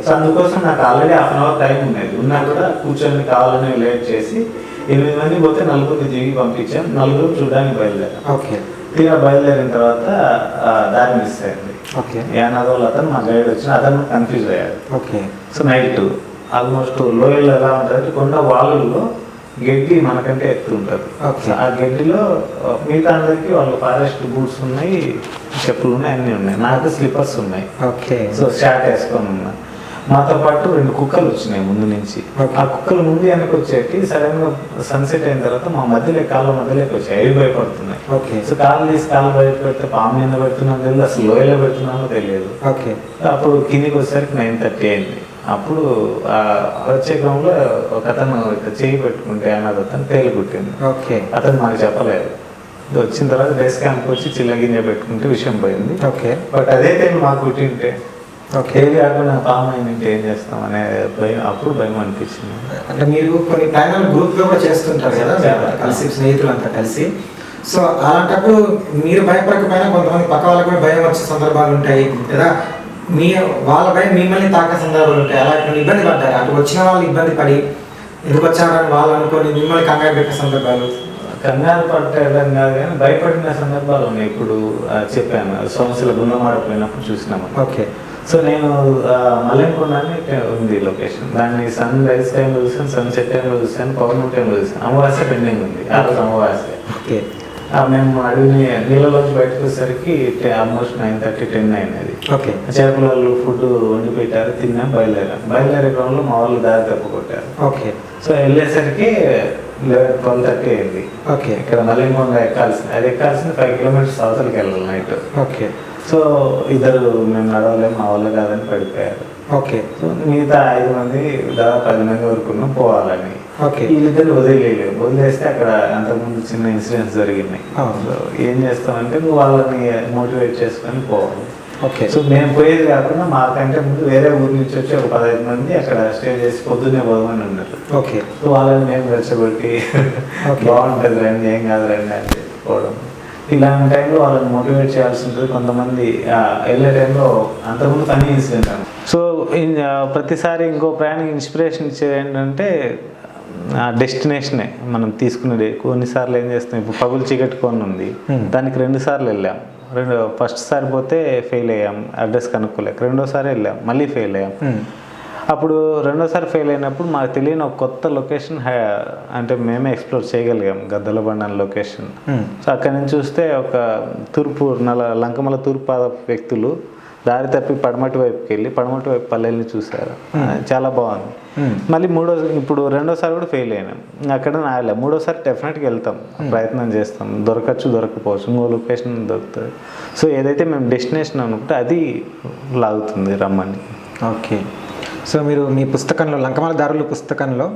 సో అందుకోసం నాకు ఆల్రెడీ 1/2 hour టైం ఉండేది, ఉన్నా కూడా కూర్చొని కావాలని లేట్ చేసి 8 మంది పోతే 4 దిగి పంపించాం, 4 చూడడానికి బయలుదేరాం. తీరా బయలుదేరిన తర్వాత దారి మిస్ అయింది. యానాదోళ్ళు అతను మా గైడ్ వచ్చిన అతను కన్ఫ్యూజ్ అయ్యాడు. సో నైట్ ఆల్మోస్ట్ లోయల్లో ఎలా ఉంటుంది, కొండ వాళ్ళల్లో గడ్డి మనకంటే ఎత్తు ఉంటుంది. ఆ గడ్డిలో మిగతా అందరికి వాళ్ళ ఫారెస్ట్ బూట్స్ ఉన్నాయి, చెప్పులు ఉన్నాయి, అన్నీ ఉన్నాయి, నాకు స్లిప్పర్స్ ఉన్నాయి. సో షార్ట్ వేసుకొని ఉన్నా. మాతో పాటు 2 కుక్కలు వచ్చినాయి ముందు నుంచి. ఆ కుక్కలు ముందు వెనక వచ్చేటి సడన్ గా సన్సెట్ అయిన తర్వాత మా కాళ్ళ మధ్యలోకి వచ్చాయి, అవి భయపడుతున్నాయి. సో కాళ్ళు తీసి కాళ్ళు బయట పెడితే పాము మీద పెడుతున్నాం తెలియదు, అసలు లోయలో పెడుతున్నామో తెలియదు. అప్పుడు కిందికి వచ్చేసరికి 9:30 అయింది. అప్పుడు వచ్చే క్రమంలో ఒక అతను చేయి పెట్టుకుంటే అతను తేలి కుట్టింది. అతను మాకు చెప్పలేదు. వచ్చిన తర్వాత బేస్ క్యాంప్కి వచ్చి చిల్లగింజ పెట్టుకుంటే విషయం పోయింది. బట్ అదే టైం మాకు కుట్టింటే తేలి కాకుండా పాము అయినంటే ఏం చేస్తాం అనే భయం, అప్పుడు భయం అనిపించింది. అంటే మీరు కొన్ని ప్రయాణాలు గ్రూప్ లో కూడా చేస్తుంటారు కదా కలిసి, స్నేహితులంతా కలిసి. సో అలాంటప్పుడు మీరు భయపడకపోయినా కొంతమంది పక్క వాళ్ళకి కూడా భయం వచ్చే సందర్భాలు ఉంటాయి కదా, వాళ్ళ భయం మిమ్మల్ని తాకే సందర్భాలు ఉంటాయి. అలా ఇప్పుడు ఇబ్బంది పడ్డారు, అటు వచ్చిన వాళ్ళు ఇబ్బంది పడి ఎందుకు వచ్చారని వాళ్ళు అనుకొని మిమ్మల్ని కంగారు పెట్టే సందర్భాలు? కంగారు పట్టడం కాదు కానీ భయపడిన సందర్భాలు ఉన్నాయి. ఇప్పుడు చెప్పాను సోమశిల గుండమాడిపోయినప్పుడు చూసినాము. సో నేను మల్లెంకొండ ఉంది లొకేషన్, దాన్ని సన్ రైజ్ టైంలో చూసాను, సన్సెట్ టైంలో చూసాను, పౌర్ణమి టైంలో చూసాను. అమావాస్య పెండింగ్ ఉంది, ఆ రోజు అమావాస్య. మేము అడవిని నీళ్ళలోంచి బయటకు వచ్చేసరికి ఆల్మోస్ట్ 9:30, 10 అయినది. చేపల వాళ్ళు ఫుడ్ వండి పెట్టారు, తిన్నాం, బయలుదేరే క్రమంలో మా వాళ్ళు దారి తప్పు కొట్టారు. సో వెళ్ళేసరికి 11:30 అయింది. ఇక్కడ మల్లెంకొండ అది ఎక్కాల్సిన 5 kilometers అవతలకి వెళ్ళాలి నైట్. సో ఇద్దరు మేము నడవలేము, మా వాళ్ళు కాదని పడిపోయారు. సో మిగతా 5 మంది దాదాపు 10 మంది వరకు పోవాలని వీళ్ళిద్దరు వదిలేస్తే అక్కడ అంతకుముందు చిన్న ఇన్సిడెంట్స్ జరిగినాయి. సో ఏం చేస్తామంటే నువ్వు వాళ్ళని మోటివేట్ చేసుకొని పోవాలి. సో మేము పోయేది కాకుండా మాకంటే ముందు వేరే ఊరి నుంచి వచ్చి ఒక 15 మంది అక్కడ స్టే చేసి పొద్దున్నే పోదామని ఉన్నారు. సో వాళ్ళని మేము రెచ్చగొట్టి బాగుంటుంది రండి, ఏం కాదు రండి అని చెప్పుకోవడం. ఇలాంటి టైంలో వాళ్ళని మోటివేట్ చేయాల్సి ఉంటుంది. కొంతమంది వెళ్ళే టైంలో అంతకుముందు ఫన్నీ ఇన్సిడెంట్ అని. సో ప్రతిసారి ఇంకో ప్రయాణికి ఇన్స్పిరేషన్ ఇచ్చేది ఏంటంటే డెస్టినేషనే మనం తీసుకునేది. కొన్నిసార్లు ఏం చేస్తాం, ఇప్పుడు పగులు చీకట్టుకొని ఉంది, దానికి 2 సార్లు వెళ్ళాం. ఫస్ట్ సారి పోతే ఫెయిల్ అయ్యాం, అడ్రస్ కనుక్కోలేక. 2వ సారి వెళ్ళాం, మళ్ళీ ఫెయిల్ అయ్యాం. అప్పుడు 2వ సారి ఫెయిల్ అయినప్పుడు మాకు తెలియని ఒక కొత్త లొకేషన్ అంటే మేమే ఎక్స్ప్లోర్ చేయగలిగాం, గద్దలబండ లొకేషన్. సో అక్కడి నుంచి చూస్తే ఒక లంకమల తూర్పు పాద వ్యక్తులు దారి తప్పి పడమటి వైపుకి వెళ్ళి పడమటి వైపు పల్లెల్ని చూసారు. చాలా బాగుంది. మళ్ళీ ఇప్పుడు 2వ సారి కూడా ఫెయిల్ అయినాం, అక్కడ నాయలే. 3వ సారి డెఫినెట్గా వెళ్తాం, ప్రయత్నం చేస్తాం, దొరకపోవచ్చు, ఇంకో లొకేషన్ దొరుకుతుంది. సో ఏదైతే మేము డెస్టినేషన్ అనుకుంటే అది లాగుతుంది రమ్మని. సో మీరు మీ పుస్తకంలో, లంకమాల దారులు పుస్తకంలో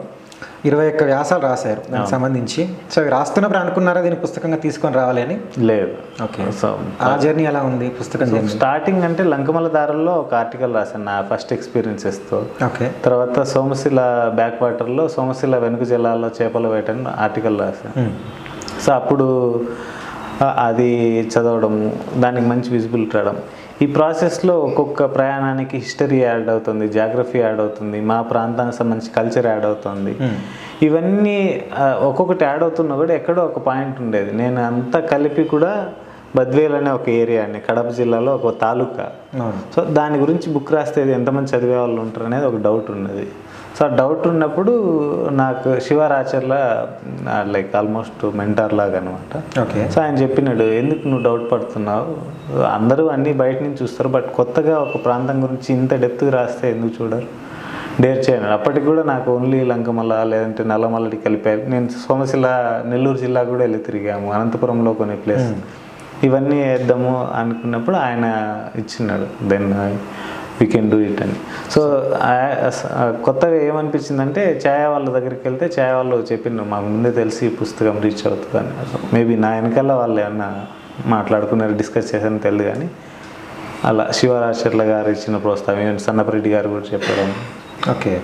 21 వ్యాసాలు రాశారు దానికి సంబంధించి. సో అవి రాస్తున్నప్పుడు అనుకున్నారా దీన్ని పుస్తకంగా తీసుకొని రావాలి అని? లేదు. సో ఆ జర్నీ ఎలా ఉంది పుస్తకం జర్నీ? స్టార్టింగ్ అంటే లంకమల దారుల్లో ఒక ఆర్టికల్ రాశాను నా ఫస్ట్ ఎక్స్పీరియన్సెస్తో. తర్వాత సోమశిల బ్యాక్ వాటర్లో సోమశిల వెనుక జిల్లాలో చేపల వేటని ఆర్టికల్ రాశాను. సో అప్పుడు అది చదవడం, దానికి మంచి విజిబిలిటీ రావడం. ఈ ప్రాసెస్లో ఒక్కొక్క ప్రయాణానికి హిస్టరీ యాడ్ అవుతుంది, జాగ్రఫీ యాడ్ అవుతుంది, మా ప్రాంతానికి సంబంధించి కల్చర్ యాడ్ అవుతుంది. ఇవన్నీ ఒక్కొక్కటి యాడ్ అవుతున్నా కూడా ఎక్కడో ఒక పాయింట్ ఉండేది. నేను అంతా కలిపి కూడా బద్వేల్ అనే ఒక ఏరియా అండి, కడప జిల్లాలో ఒక తాలూకా. సో దాని గురించి బుక్ రాస్తే ఎంతమంది చదివే వాళ్ళు ఉంటారు అనేది ఒక డౌట్ ఉన్నది. సో ఆ డౌట్ ఉన్నప్పుడు నాకు శివరాచర్ల లైక్ ఆల్మోస్ట్ మెంటార్ లాగా అనమాట. ఓకే. సో ఆయన చెప్పినాడు, ఎందుకు నువ్వు డౌట్ పడుతున్నావు, అందరూ అన్నీ బయట నుంచి చూస్తారు, బట్ కొత్తగా ఒక ప్రాంతం గురించి ఇంత డెప్త్గా రాస్తే ఎందుకు చూడరు, డేర్ చేయను. అప్పటికి కూడా నాకు ఓన్లీ లంకమల్ల లేదంటే నల్లమల్లడి కలిపారు. నేను సోమశిల నెల్లూరు జిల్లా కూడా వెళ్ళి తిరిగాము, అనంతపురంలో కొన్ని ప్లేస్, ఇవన్నీ వేద్దాము అనుకున్నప్పుడు ఆయన ఇచ్చినాడు, then we can do it అని. సో కొత్తగా ఏమనిపించిందంటే ఛాయ వాళ్ళ దగ్గరికి వెళ్తే ఛాయ వాళ్ళు చెప్పిండ్రు, మాకు ముందే తెలిసి ఈ పుస్తకం రీచ్ అవుతుందని. మేబీ నా వెనకాల వాళ్ళు ఏమన్నా మాట్లాడుకున్నారు, డిస్కస్ చేశారని తెలియదు, కానీ అలా శివరాచర్ల గారు ఇచ్చిన ప్రోత్సాహం, సన్నపరెడ్డి గారు కూడా చెప్పడం. ఓకే.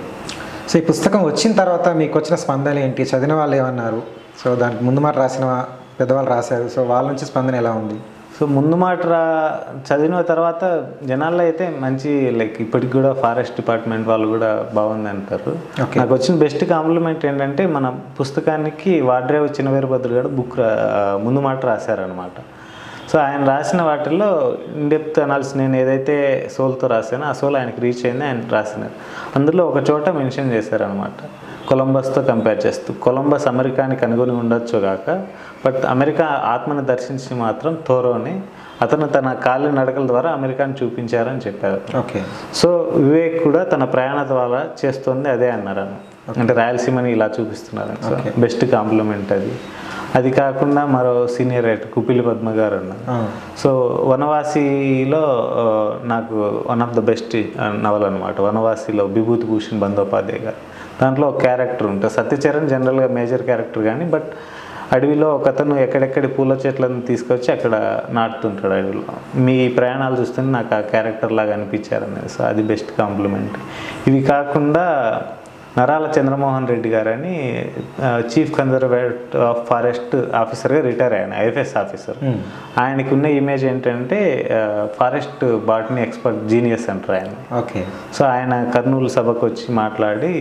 సో ఈ పుస్తకం వచ్చిన తర్వాత మీకు వచ్చిన స్పందన ఏంటి, చదివిన వాళ్ళు ఏమన్నారు? సో దానికి ముందు మాట రాసిన పెద్దవాళ్ళు రాశారు, సో వాళ్ళ నుంచి స్పందన ఎలా ఉంది? సో ముందు మాట చదివిన తర్వాత జనాల్లో అయితే మంచి, లైక్ ఇప్పటికి కూడా ఫారెస్ట్ డిపార్ట్మెంట్ వాళ్ళు కూడా బాగుంది అంటారు. నాకు వచ్చిన బెస్ట్ కాంప్లిమెంట్ ఏంటంటే మన పుస్తకానికి వాడ్రేవ్ చిన్నవీరభద్రుడు గారు బుక్ ముందు మాట రాశారనమాట. సో ఆయన రాసిన వాటిల్లో ఇన్డెప్త్ అనాలిసిస్, నేను ఏదైతే సోల్తో రాశానో ఆ సోల్ ఆయనకి రీచ్ అయింది, ఆయన రాసినారు. అందులో ఒక చోట మెన్షన్ చేశారనమాట, కొలంబస్తో కంపేర్ చేస్తూ, కొలంబస్ అమెరికాని కనుగొని ఉండొచ్చు కాక, బట్ అమెరికా ఆత్మను దర్శించి మాత్రం థోరోని అతను తన కాళ్ళ నడకల ద్వారా అమెరికాని చూపించారని చెప్పారు. ఓకే. సో వివేక్ కూడా తన ప్రయాణ ద్వారా చేస్తుంది అదే అన్నారు, అంటే రాయలసీమని ఇలా చూపిస్తున్నారు. సో బెస్ట్ కాంప్లిమెంట్ అది. అది కాకుండా మరో సీనియర్ రైటర్ కుపిలి పద్మ గారు అన్నారు. సో వనవాసిలో నాకు one of the best novel అనమాట. వనవాసిలో విభూతి భూషణ్ బందోపాధ్యాయ గారు, దాంట్లో ఒక క్యారెక్టర్ ఉంటుంది, సత్యచరణ్ జనరల్గా మేజర్ క్యారెక్టర్ కానీ, బట్ అడవిలో ఒకతను ఎక్కడెక్కడి పూల చెట్లను తీసుకొచ్చి అక్కడ నాటుతుంటాడు అడవిలో. మీ ప్రయాణాలు చూస్తుంటే నాకు ఆ క్యారెక్టర్ లాగా అనిపించారనేది. సో అది బెస్ట్ కాంప్లిమెంట్. ఇవి కాకుండా నరాల చంద్రమోహన్ రెడ్డి గారని చీఫ్ కన్జర్వేటర్ ఆఫ్ ఫారెస్ట్ ఆఫీసర్గా రిటైర్ అయ్యాను, ఐఎఫ్ఎస్ ఆఫీసర్. ఆయనకు ఉన్న ఇమేజ్ ఏంటంటే ఫారెస్ట్ బాటనీ ఎక్స్పర్ట్ జీనియస్ అంటారు ఆయన. ఓకే. సో ఆయన కర్నూలు సభకు వచ్చి మాట్లాడి,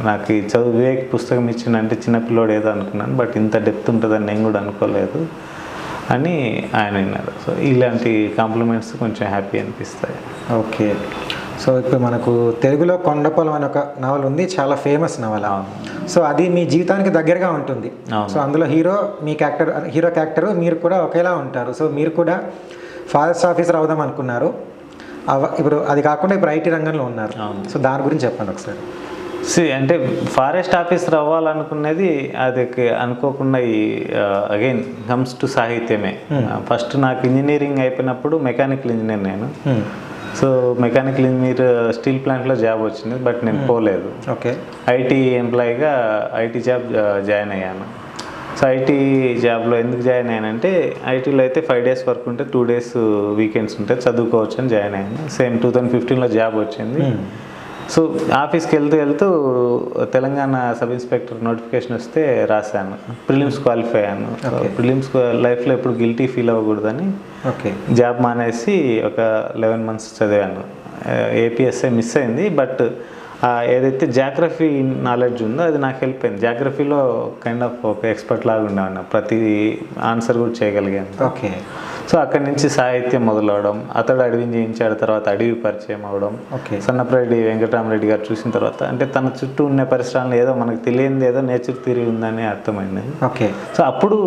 నాకు ఈ వివేక్ పుస్తకం ఇచ్చిందంటే చిన్నపిల్లోడు ఏదో అనుకున్నాను, బట్ ఇంత డెప్త్ ఉంటుందని నేను కూడా అనుకోలేదు అని ఆయన విన్నారు. సో ఇలాంటి కాంప్లిమెంట్స్ కొంచెం హ్యాపీ అనిపిస్తాయి. ఓకే. సో ఇప్పుడు మనకు తెలుగులో కొండపొలం అనే ఒక నవల ఉంది, చాలా ఫేమస్ నవల. సో అది మీ జీవితానికి దగ్గరగా ఉంటుంది. సో అందులో హీరో క్యారెక్టర్ మీరు కూడా ఒకేలా ఉంటారు. సో మీరు కూడా ఫారెస్ట్ ఆఫీసర్ అవుదాం అనుకున్నారు, ఇప్పుడు అది కాకుండా ఇప్పుడు ఐటీ రంగంలో ఉన్నారు. సో దాని గురించి చెప్పండి ఒకసారి. అంటే ఫారెస్ట్ ఆఫీసర్ అవ్వాలనుకున్నది అది అనుకోకుండా అగైన్ కమ్స్ టు సాహిత్యమే. ఫస్ట్ నాకు ఇంజనీరింగ్ అయిపోయినప్పుడు మెకానికల్ ఇంజనీర్ నేను. సో మెకానికల్ ఇంజనీర్ స్టీల్ ప్లాంట్లో జాబ్ వచ్చింది, బట్ నేను పోలేదు. ఓకే. ఐటీ ఎంప్లాయీగా ఐటీ జాబ్ జాయిన్ అయ్యాను. సో ఐటీ జాబ్లో ఎందుకు జాయిన్ అయ్యానంటే, ఐటీలో అయితే 5 days వర్క్ ఉంటే 2 days వీకెండ్స్ ఉంటాయి, చదువుకోవచ్చు అని జాయిన్ అయ్యాను. సేమ్ 2015లో జాబ్ వచ్చింది. సో ఆఫీస్కి వెళ్తూ తెలంగాణ సబ్ ఇన్స్పెక్టర్ నోటిఫికేషన్ వస్తే రాశాను, ప్రిలిమ్స్ క్వాలిఫై అయ్యాను. ప్రిలిమ్స్ లైఫ్లో ఎప్పుడు గిల్టీ ఫీల్ అవ్వకూడదని జాబ్ మానేసి ఒక 11 months చదివాను. ఏపీఎస్ఐ మిస్ అయింది, బట్ ఏదైతే జాగ్రఫీ నాలెడ్జ్ ఉందో అది నాకు హెల్ప్ అయింది. జాగ్రఫీలో కైండ్ ఆఫ్ ఒక ఎక్స్పర్ట్ లాగా ఉండేవాడిని, ప్రతి ఆన్సర్ కూడా చేయగలిగాను. ఓకే. సో అక్కడి నుంచి సాహిత్యం మొదలవడం, అతడు అడవిని జయించాడు తర్వాత అడవి పరిచయం అవడం, సన్నపరెడ్డి వెంకటరామరెడ్డి గారు చూసిన తర్వాత అంటే తన చుట్టూ ఉన్న పరిసరాలను ఏదో మనకు తెలియనిది ఏదో నేచర్ థియరీ ఉందని అర్థమైంది. ఓకే. సో అప్పుడు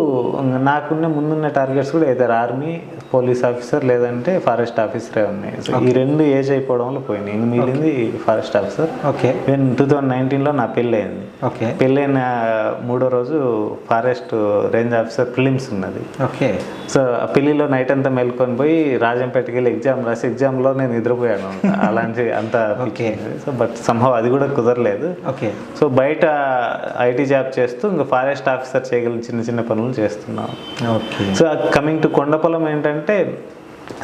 నాకున్న ముందున్న టార్గెట్స్ కూడా ఏదైనా ఆర్మీ, పోలీస్ ఆఫీసర్ లేదంటే ఫారెస్ట్ ఆఫీసరే ఉన్నాయి. సో ఈ రెండు ఏజ్ అయిపోవడంలో పోయినాయి, ఇంక మిగిలింది ఫారెస్ట్ ఆఫీసర్. ఓకే. 2019లో నా పెళ్ళి అయింది. ఓకే. పెళ్ళైన 3వ రోజు ఫారెస్ట్ రేంజ్ ఆఫీసర్ ప్రిలిమ్స్ ఉన్నది. ఓకే. సో ఆ పెళ్ళిలో నైట్ అంతా మేల్కొని పోయి రాజంపేటకి వెళ్ళి ఎగ్జామ్ రాసి ఎగ్జామ్లో నేను నిద్రపోయాను, అలాంటి అంత. ఓకే. సో బట్ సంభవ్ అది కూడా కుదరలేదు. ఓకే. సో బయట ఐటీ జాబ్ చేస్తూ ఇంకా ఫారెస్ట్ ఆఫీసర్ చేయగలిగిన చిన్న చిన్న పనులు చేస్తున్నాం. Okay. So coming to Kondapolam ఏంటంటే,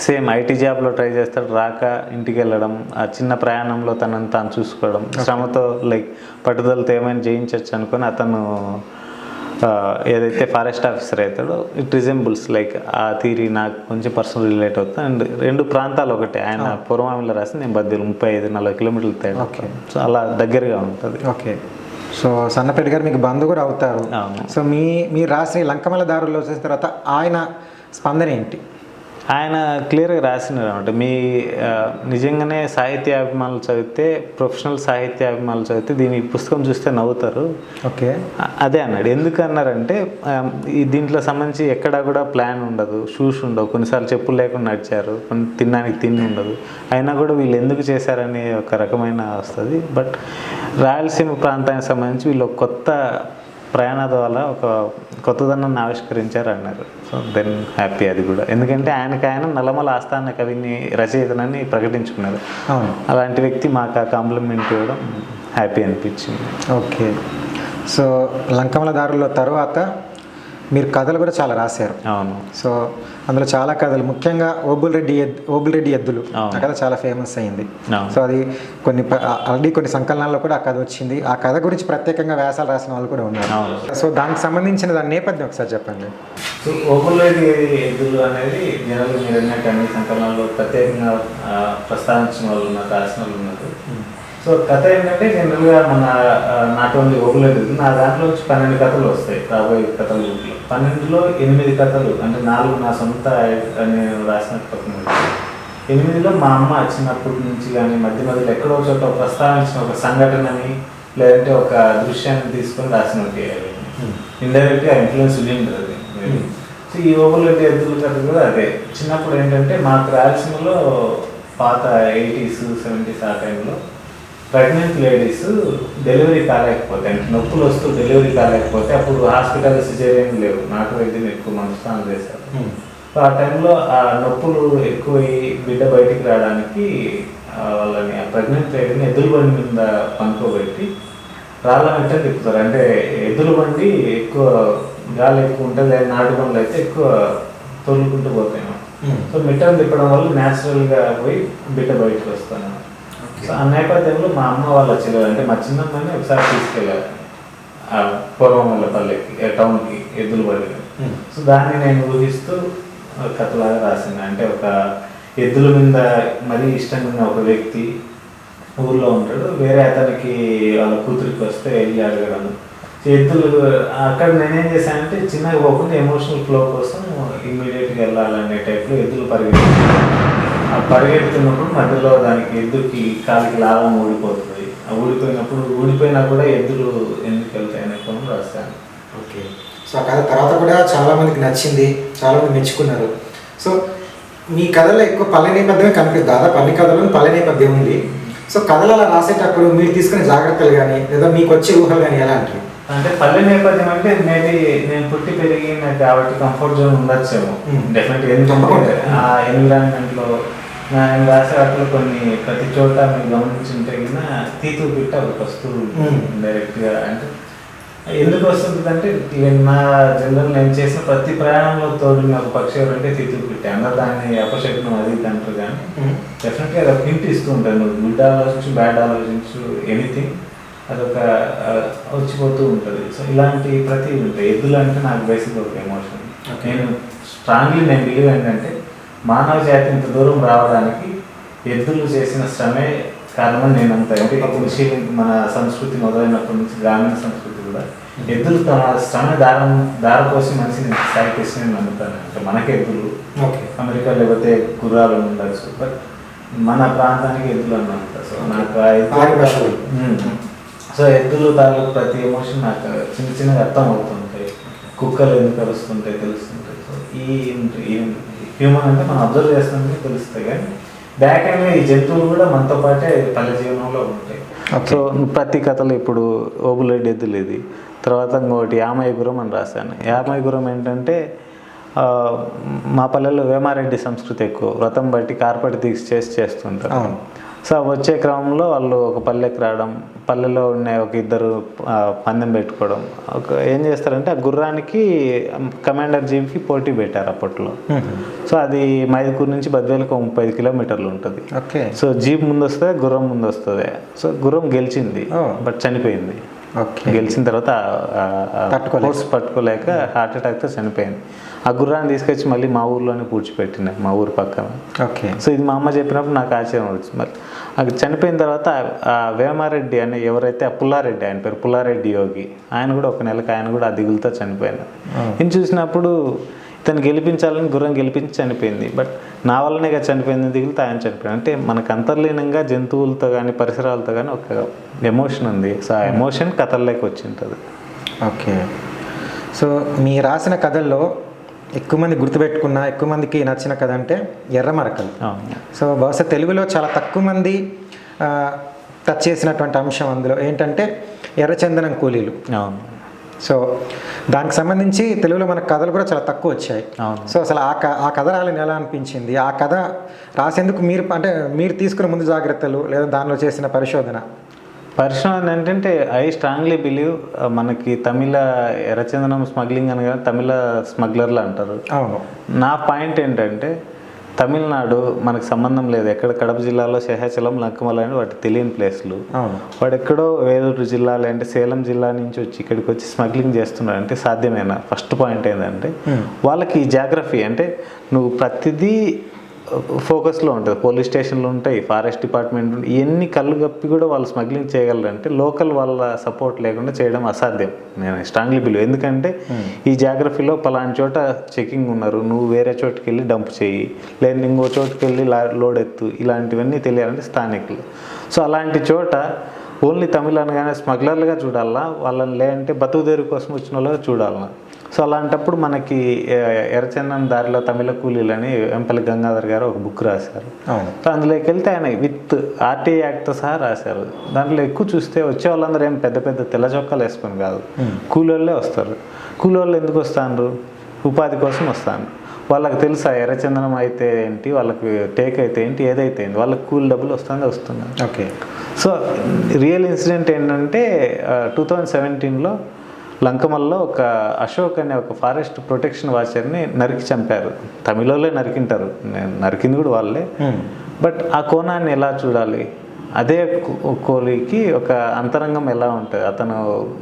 సేమ్ ఐటీ జాబ్లో ట్రై చేస్తాడు, రాక ఇంటికి వెళ్ళడం, ఆ చిన్న ప్రయాణంలో తనని తాను చూసుకోవడం, శ్రమతో లైక్ పట్టుదలతో ఏమైనా జయించవచ్చు అనుకొని అతను ఏదైతే ఫారెస్ట్ ఆఫీసర్ అవుతాడో ఇట్ రిజెంబుల్స్ లైక్ ఆ థీరీ నాకు కొంచెం పర్సనల్ రిలేట్ అవుతుంది. అండ్ రెండు ప్రాంతాలు ఒకటే, ఆయన పూర్వమామిలో రాసి నేను బద్దెలు 35-40 కిలోమీటర్లు తేడా. ఓకే. సో అలా దగ్గరగా ఉంటుంది. ఓకే. సో సన్నపేట గారు మీకు బంధు కూడా అవుతారు. సో మీరు రాసిన లంకమల దారుల్లో చూసిన తర్వాత ఆయన స్పందన ఏంటి? ఆయన క్లియర్గా రాసినారు అనమాట. మీ నిజంగానే సాహిత్యాభిమానులు చదివితే, ప్రొఫెషనల్ సాహిత్యాభిమానులు చదివితే దీని పుస్తకం చూస్తే నవ్వుతారు. ఓకే. అదే అన్నాడు. ఎందుకు అన్నారంటే దీంట్లో సంబంధించి ఎక్కడా కూడా ప్లాన్ ఉండదు, షూస్ ఉండవు, కొన్నిసార్లు చెప్పులు లేకుండా నడిచారు, కొన్ని తినడానికి తిండి ఉండదు, అయినా కూడా వీళ్ళు ఎందుకు చేశారని ఒక రకమైన వస్తుంది. బట్ రాయలసీమ ప్రాంతానికి సంబంధించి వీళ్ళు కొత్త ప్రయాణాల వల్ల ఒక కొత్తదనాన్ని ఆవిష్కరించారు అన్నారు. సో దెన్ హ్యాపీ అది కూడా, ఎందుకంటే ఆయన నల్లమల ఆస్థాన కవిని రచయితనని ప్రకటించుకున్నారు. అలాంటి వ్యక్తి మాకు ఆ కాంప్లిమెంట్ ఇవ్వడం హ్యాపీ అనిపించింది. ఓకే. సో లంకమల దారుల్లో తర్వాత మీరు కథలు కూడా చాలా రాశారు. అవును. సో అందులో చాలా కథలు, ముఖ్యంగా ఓబుల్రెడ్డి ఎద్దులు ఆ కథ చాలా ఫేమస్ అయింది. సో అది ఆల్రెడీ కొన్ని సంకలనాల్లో కూడా ఆ కథ వచ్చింది. ఆ కథ గురించి ప్రత్యేకంగా వ్యాసాలు రాసిన వాళ్ళు కూడా ఉన్నారు. సో దానికి సంబంధించిన దాని నేపథ్యం ఒకసారి చెప్పండి. సో ఓబుల్రెడ్డి ఎద్దులు అనేది జనరల్గా మీరు అన్నట్టు అన్ని సంకలనాల్లో ప్రత్యేకంగా ప్రస్తావించిన వాళ్ళు ఉన్నారు, రాసిన వాళ్ళు ఉన్నారు. సో కథ ఏంటంటే జనరల్గా మన నాట్ ఓన్లీ ఓబుల్రెడ్డి, నా దాంట్లో 12 కథలు వస్తాయి రాబోయే కథల బుక్లో. 12లో 8 కథలు, అంటే 4 నా సొంత నేను రాసిన కథలు. 8లో మా అమ్మ చిన్నప్పటి నుంచి కానీ మధ్యలో ఎక్కడో చోట ప్రస్తావించిన ఒక సంఘటనని లేదంటే ఒక దృశ్యాన్ని తీసుకొని రాసినట్టు ఇండైరెక్ట్గా ఇన్ఫ్లుయెన్స్ ఉండింది. సో ఈ ఓబుల్రెడ్డి ఎద్దుల కథ కూడా అదే. చిన్నప్పుడు ఏంటంటే మాకు రాయలసీమలో పాత 80s 70s ఆ టైంలో ప్రెగ్నెంట్ లేడీస్ డెలివరీ కాలేకపోతే, అంటే నొప్పులు వస్తూ డెలివరీ కాలేకపోతే, అప్పుడు హాస్పిటల్ సిజేరియన్ లేవు, నాటు వైద్యం ఎక్కువ మనస్థానం చేశారు. ఆ టైంలో ఆ నొప్పులు ఎక్కువై బిడ్డ బయటికి రావడానికి వాళ్ళని ఆ ప్రెగ్నెంట్ లేడీని ఎద్దుల బండి మీద పనుకోబెట్టి రాళ్ళ మెట్ట తిప్పుతారు. అంటే ఎద్దుల బండి ఎక్కువ గాలి ఎక్కువ ఉంటుంది, నాటు బండ్లు అయితే ఎక్కువ తొలుకుంటూ పోతాయి. సో మిట్టను తిప్పడం వల్ల న్యాచురల్గా పోయి బిడ్డ బయటకు వస్తాను. సో ఆ నేపథ్యంలో మా అమ్మ వాళ్ళ చెల్లెలు, అంటే మా చిన్నమ్మని ఒకసారి తీసుకెళ్ళారు ఆ పూర్వమల్ల పల్లెకి, టౌన్కి ఎద్దుల బండిని. సో దాన్ని నేను ఊహిస్తూ కథలాగా రాసింది. అంటే ఒక ఎద్దుల మీద మరీ ఇష్టంగా ఒక వ్యక్తి ఊళ్ళో ఉంటాడు, వేరే అతనికి వాళ్ళ కూతురికి వస్తే వెళ్ళి అడగడం. ఎద్దులు అక్కడ నేనేం చేశానంటే చిన్నగా పోకుండా ఎమోషనల్ ఫ్లో కోసం ఇమ్మీడియట్గా వెళ్ళాలనే టైప్లో ఎద్దులు పరిగెడుతున్నప్పుడు మధ్యలో దానికి ఎద్దుకి కాలికి లాభం ఊడిపోతుంది. ఊడిపోయినా కూడా ఎద్దులు ఎందుకు వెళ్తాయి అనే కోణం రాస్తాను. ఓకే. సో ఆ కథ తర్వాత కూడా చాలా మందికి నచ్చింది, చాలా మంది మెచ్చుకున్నారు. సో మీ కథలో ఎక్కువ పల్లె నేపథ్యమే కనిపిస్తుంది, దాదాపు అన్ని కథలో పల్లె నేపథ్యం ఉంది. సో కథలు అలా రాసేటప్పుడు మీరు తీసుకునే జాగ్రత్తలు కానీ లేదా మీకు వచ్చే ఊహలు కానీ ఎలా అంటారు? అంటే పల్లె నేపథ్యం అంటే మేబీ నేను పుట్టి పెరిగిన కాబట్టి కంఫర్ట్ జోన్ ఉండొచ్చేమో డెఫినెట్గా. ఎందుకంటే ఆ ఎన్విరాన్మెంట్లో నేను రాసే వాటిలో కొన్ని ప్రతి చోట మీరు గమనించుంటే కన్నా తీతు బిట్ట ఒకటి వస్తూ డైరెక్ట్గా. అంటే ఎందుకు వస్తుంది అంటే నా జనరల్ నేను చేసిన ప్రతి ప్రయాణంలో తోడిన ఒక పక్షి ఎవరంటే తీతు బిట్ట. అందరూ దాన్ని అపశకునం అది అంటారు, కానీ డెఫినెట్గా అది హింట్ ఇస్తూ ఉంటాను. నువ్వు గుడ్ ఆలోచించు, బ్యాడ్ ఆలోచించు, ఎనీథింగ్ అదొక వచ్చిపోతూ ఉంటుంది. సో ఇలాంటి ప్రతి ఉంటాయి. ఎద్దులు అంటే నాకు బేసిక్ ఒక ఎమోషన్. నేను స్ట్రాంగ్లీ బిలీవ్ ఏంటంటే మానవ జాతి ఇంత దూరం రావడానికి ఎద్దులు చేసిన శ్రమే కారణమని నేను నమ్ముతాను. అంటే ఇప్పుడు మన సంస్కృతి మొదలైనప్పటి నుంచి గ్రామీణ సంస్కృతి కూడా ఎద్దులు తమ శ్రమ దారపోసి మనిషిని స్థాయికి నేను నమ్ముతాను. అంటే మనకి ఎద్దులు అమెరికా లేకపోతే గుర్రాలు ఉండొచ్చు, బట్ మన ప్రాంతానికి ఎద్దులు అని నమ్ముతాను. సో నాకు సో ఎద్దులు తాలూకు ప్రతి ఎమోషన్ నాకు చిన్నగా అర్థం అవుతుంటాయి. కుక్కలు ఎందుకు అరుస్తుంటాయి తెలుస్తుంటాయి. సో ఈ హ్యూమన్ అంటే మనం అబ్జర్వ్ చేస్తుంటే తెలుస్తాయి, కానీ బ్యాక్ అండ్ ఈ జంతువులు కూడా మనతో పాటే పల్లె జీవనంలో ఉంటాయి. సో ప్రతి కథలు ఇప్పుడు ఓబుల్రెడ్డి ఎద్దులు ఇది, తర్వాత ఇంకోటి యామయ్యగురం అని రాశాను. యామయ్యగురం ఏంటంటే మా పల్లెల్లో వేమారెడ్డి సంస్కృతి ఎక్కువ, వ్రతం బట్టి కార్పటి దీక్ష చేస్తుంటారు. సో వచ్చే క్రమంలో వాళ్ళు ఒక పల్లెకి రావడం, పల్లెలో ఉన్న ఒక ఇద్దరు పందెం పెట్టుకోవడం, ఏం చేస్తారంటే ఆ గుర్రానికి కమాండర్ జీప్కి పోటీ పెట్టారు అప్పట్లో. సో అది మైదుకూరు నుంచి బద్వేలకు 35 కిలోమీటర్లు ఉంటుంది. సో జీప్ ముందు వస్తుంది, గుర్రం ముందు వస్తుంది. సో గుర్రం గెలిచింది, బట్ చనిపోయింది. ఓకే. గెలిచిన తర్వాత ఫోర్స్ పట్టుకోలేక హార్ట్ అటాక్తో చనిపోయింది. ఆ గుర్రాన్ని తీసుకొచ్చి మళ్ళీ మా ఊర్లోనే పూడ్చిపెట్టిన, మా ఊరు పక్కన. ఓకే. సో ఇది మా అమ్మ చెప్పినప్పుడు నాకు ఆశ్చర్యం వచ్చింది. మరి అది చనిపోయిన తర్వాత ఆ వేమారెడ్డి అనే ఎవరైతే ఆ పుల్లారెడ్డి, ఆయన పేరు పుల్లారెడ్డి యోగి, ఆయన కూడా ఒక నెలకు ఆయన కూడా ఆ దిగులతో చనిపోయినారు. నేను చూసినప్పుడు ఇతను గెలిపించాలని గుర్రం గెలిపించి చనిపోయింది, బట్ నా వల్లనే చనిపోయింది దిగులుతో ఆయన చనిపోయాడు. అంటే మనకు అంతర్లీనంగా జంతువులతో కానీ పరిసరాలతో కానీ ఒక ఎమోషన్ ఉంది. సో ఆ ఎమోషన్ కథల్లోకి వచ్చి ఉంటుంది. ఓకే. సో మీ రాసిన కథల్లో ఎక్కువ మంది గుర్తుపెట్టుకున్న, ఎక్కువ మందికి నచ్చిన కథ అంటే ఎర్రమరకలు. సో బహుశా తెలుగులో చాలా తక్కువ మంది టచ్ చేసినటువంటి అంశం అందులో ఏంటంటే ఎర్రచందనం కూలీలు. అవును. సో దానికి సంబంధించి తెలుగులో మన కథలు కూడా చాలా తక్కువ వచ్చాయి. సో అసలు ఆ కథ రాలని ఎలా అనిపించింది? ఆ కథ రాసేందుకు మీరు తీసుకున్న ముందు జాగ్రత్తలు లేదా దానిలో చేసిన పరిశోధన ఏంటంటే ఐ స్ట్రాంగ్లీ బిలీవ్ మనకి తమిళ ఎర్రచందనం స్మగ్లింగ్ అనగా తమిళ స్మగ్లర్లు అంటారు. అవును. నా పాయింట్ ఏంటంటే తమిళనాడు మనకు సంబంధం లేదు. ఎక్కడ కడప జిల్లాలో శేషాచలం, లంకమల అని వాటి తెలియని ప్లేస్లు. వాడు ఎక్కడో వేలూరు జిల్లా లేదంటే సేలం జిల్లా నుంచి వచ్చి ఇక్కడికి వచ్చి స్మగ్లింగ్ చేస్తున్నాడు అంటే సాధ్యమేనా? ఫస్ట్ పాయింట్ ఏంటంటే వాళ్ళకి ఈ జాగ్రఫీ అంటే నువ్వు ప్రతిదీ ఫోకస్లో ఉంటుంది. పోలీస్ స్టేషన్లు ఉంటాయి, ఫారెస్ట్ డిపార్ట్మెంట్ ఉంటాయి, ఇవన్నీ కళ్ళు గప్పి కూడా వాళ్ళు స్మగ్లింగ్ చేయగలరంటే లోకల్ వాళ్ళ సపోర్ట్ లేకుండా చేయడం అసాధ్యం. నేను స్ట్రాంగ్లీ బిలీవ్. ఎందుకంటే ఈ జాగ్రఫీలో పలానా చోట చెకింగ్ ఉన్నారు, నువ్వు వేరే చోటుకి వెళ్ళి డంప్ చేయి, లేదా ఇంకో చోటుకి వెళ్ళి లోడ్ ఎత్తు, ఇలాంటివన్నీ తెలియాలంటే స్థానికులు. సో అలాంటి చోట ఓన్లీ తమిళని కానీ స్మగ్లర్లుగా చూడాలా, వాళ్ళని లేదంటే బతుకుదేరు కోసం వచ్చిన వాళ్ళగా చూడాలన్నా. సో అలాంటప్పుడు మనకి ఎర్రచందనం దారిలో తమిళ కూలీలని వెంపల్లి గంగాధర్ గారు ఒక బుక్ రాశారు. సో అందులోకి వెళ్తే ఆయన విత్ ఆర్టీఐ యాక్ట్తో సహా రాశారు. దాంట్లో ఎక్కువ చూస్తే వచ్చే వాళ్ళందరూ ఏం పెద్ద పెద్ద తెల్ల చొక్కాలు వేసుకొని కాదు, కూలోళ్ళే వస్తారు. కూలోళ్ళు ఎందుకు వస్తారు? ఉపాధి కోసం వస్తాను. వాళ్ళకి తెలుసా ఎర్రచందనం అయితే ఏంటి, వాళ్ళకి టేక్ అయితే ఏంటి, ఏదైతే ఏంటి, వాళ్ళకి కూలి డబ్బులు వస్తున్నాయి. ఓకే. సో రియల్ ఇన్సిడెంట్ ఏంటంటే 2017లో లంకమల్లో ఒక అశోక్ అనే ఒక ఫారెస్ట్ ప్రొటెక్షన్ వాచర్ని నరికి చంపారు. తమిళోళ్ళే నరికింటారు, నరికింది కూడా వాళ్ళే. బట్ ఆ కోణాన్ని ఎలా చూడాలి? అదే కోలికి ఒక అంతరంగం ఎలా ఉంటుంది?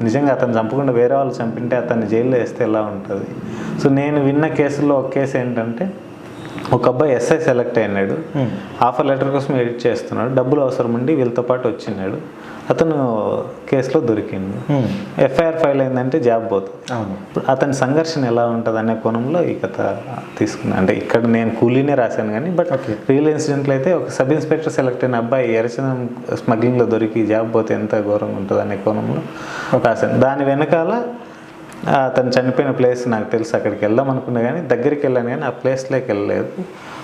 నిజంగా అతను చంపకుండా వేరే వాళ్ళు చంపింటే అతన్ని జైల్లో వేస్తే ఎలా ఉంటుంది? సో నేను విన్న కేసుల్లో ఒక కేసు ఏంటంటే ఒక అబ్బాయి ఎస్ఐ సెలెక్ట్ అయినాడు, ఆఫర్ లెటర్ కోసం ఎడిట్ చేస్తున్నాడు, డబ్బులు అవసరం ఉండి వీళ్ళతో పాటు వచ్చినాడు, అతను కేసులో దొరికింది. ఎఫ్ఐఆర్ ఫైల్ అయిందంటే జాబ్ పోతుంది. ఇప్పుడు అతని సంఘర్షణ ఎలా ఉంటుంది అనే కోణంలో ఈ కథ తీసుకున్నాను. అంటే ఇక్కడ నేను కూలీనే రాశాను కానీ బట్ రియల్ ఇన్సిడెంట్లు అయితే ఒక సబ్ ఇన్స్పెక్టర్ సెలెక్ట్ అయిన అబ్బాయి ఎర్రచందనం స్మగ్లింగ్లో దొరికి జాబ్ పోతే ఎంత ఘోరంగా ఉంటుంది అనే కోణంలో రాశాను. దాని వెనకాల అతను చనిపోయిన ప్లేస్ నాకు తెలుసు, అక్కడికి వెళ్దాం అనుకున్నా కానీ దగ్గరికి వెళ్ళాను కానీ ఆ ప్లేస్లోకి వెళ్ళలేదు.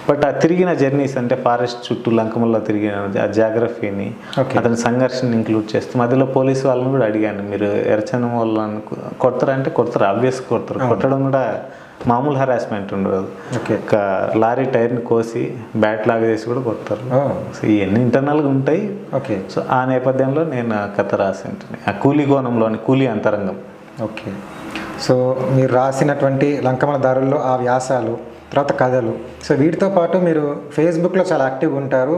బట్ ఆ తిరిగిన జర్నీస్ అంటే ఫారెస్ట్ చుట్టూ లంకమల్లో తిరిగిన ఆ జాగ్రఫీని, అతని సంఘర్షణ ఇంక్లూడ్ చేస్తూ మధ్యలో పోలీసు వాళ్ళని కూడా అడిగాను, మీరు ఎర్రచందనం వాళ్ళని కొడతారంటే కొడతారు, ఆబ్వియస్ కొడతారు. కొట్టడం కూడా మామూలు హరాస్మెంట్ ఉండదు. ఒక లారీ టైర్ని కోసి బ్యాట్ లాగా చేసి కూడా కొడతారు. సో ఇవన్నీ ఇంటర్నల్గా ఉంటాయి. సో ఆ నేపథ్యంలో నేను కథ రాసింటాను, ఆ కూలీ కోణంలోని కూలీ అంతరంగం. ఓకే. సో మీరు రాసినటువంటి లంకమల దారుల్లో ఆ వ్యాసాలు, తర్వాత కథలు, సో వీటితో పాటు మీరు ఫేస్బుక్లో చాలా యాక్టివ్గా ఉంటారు.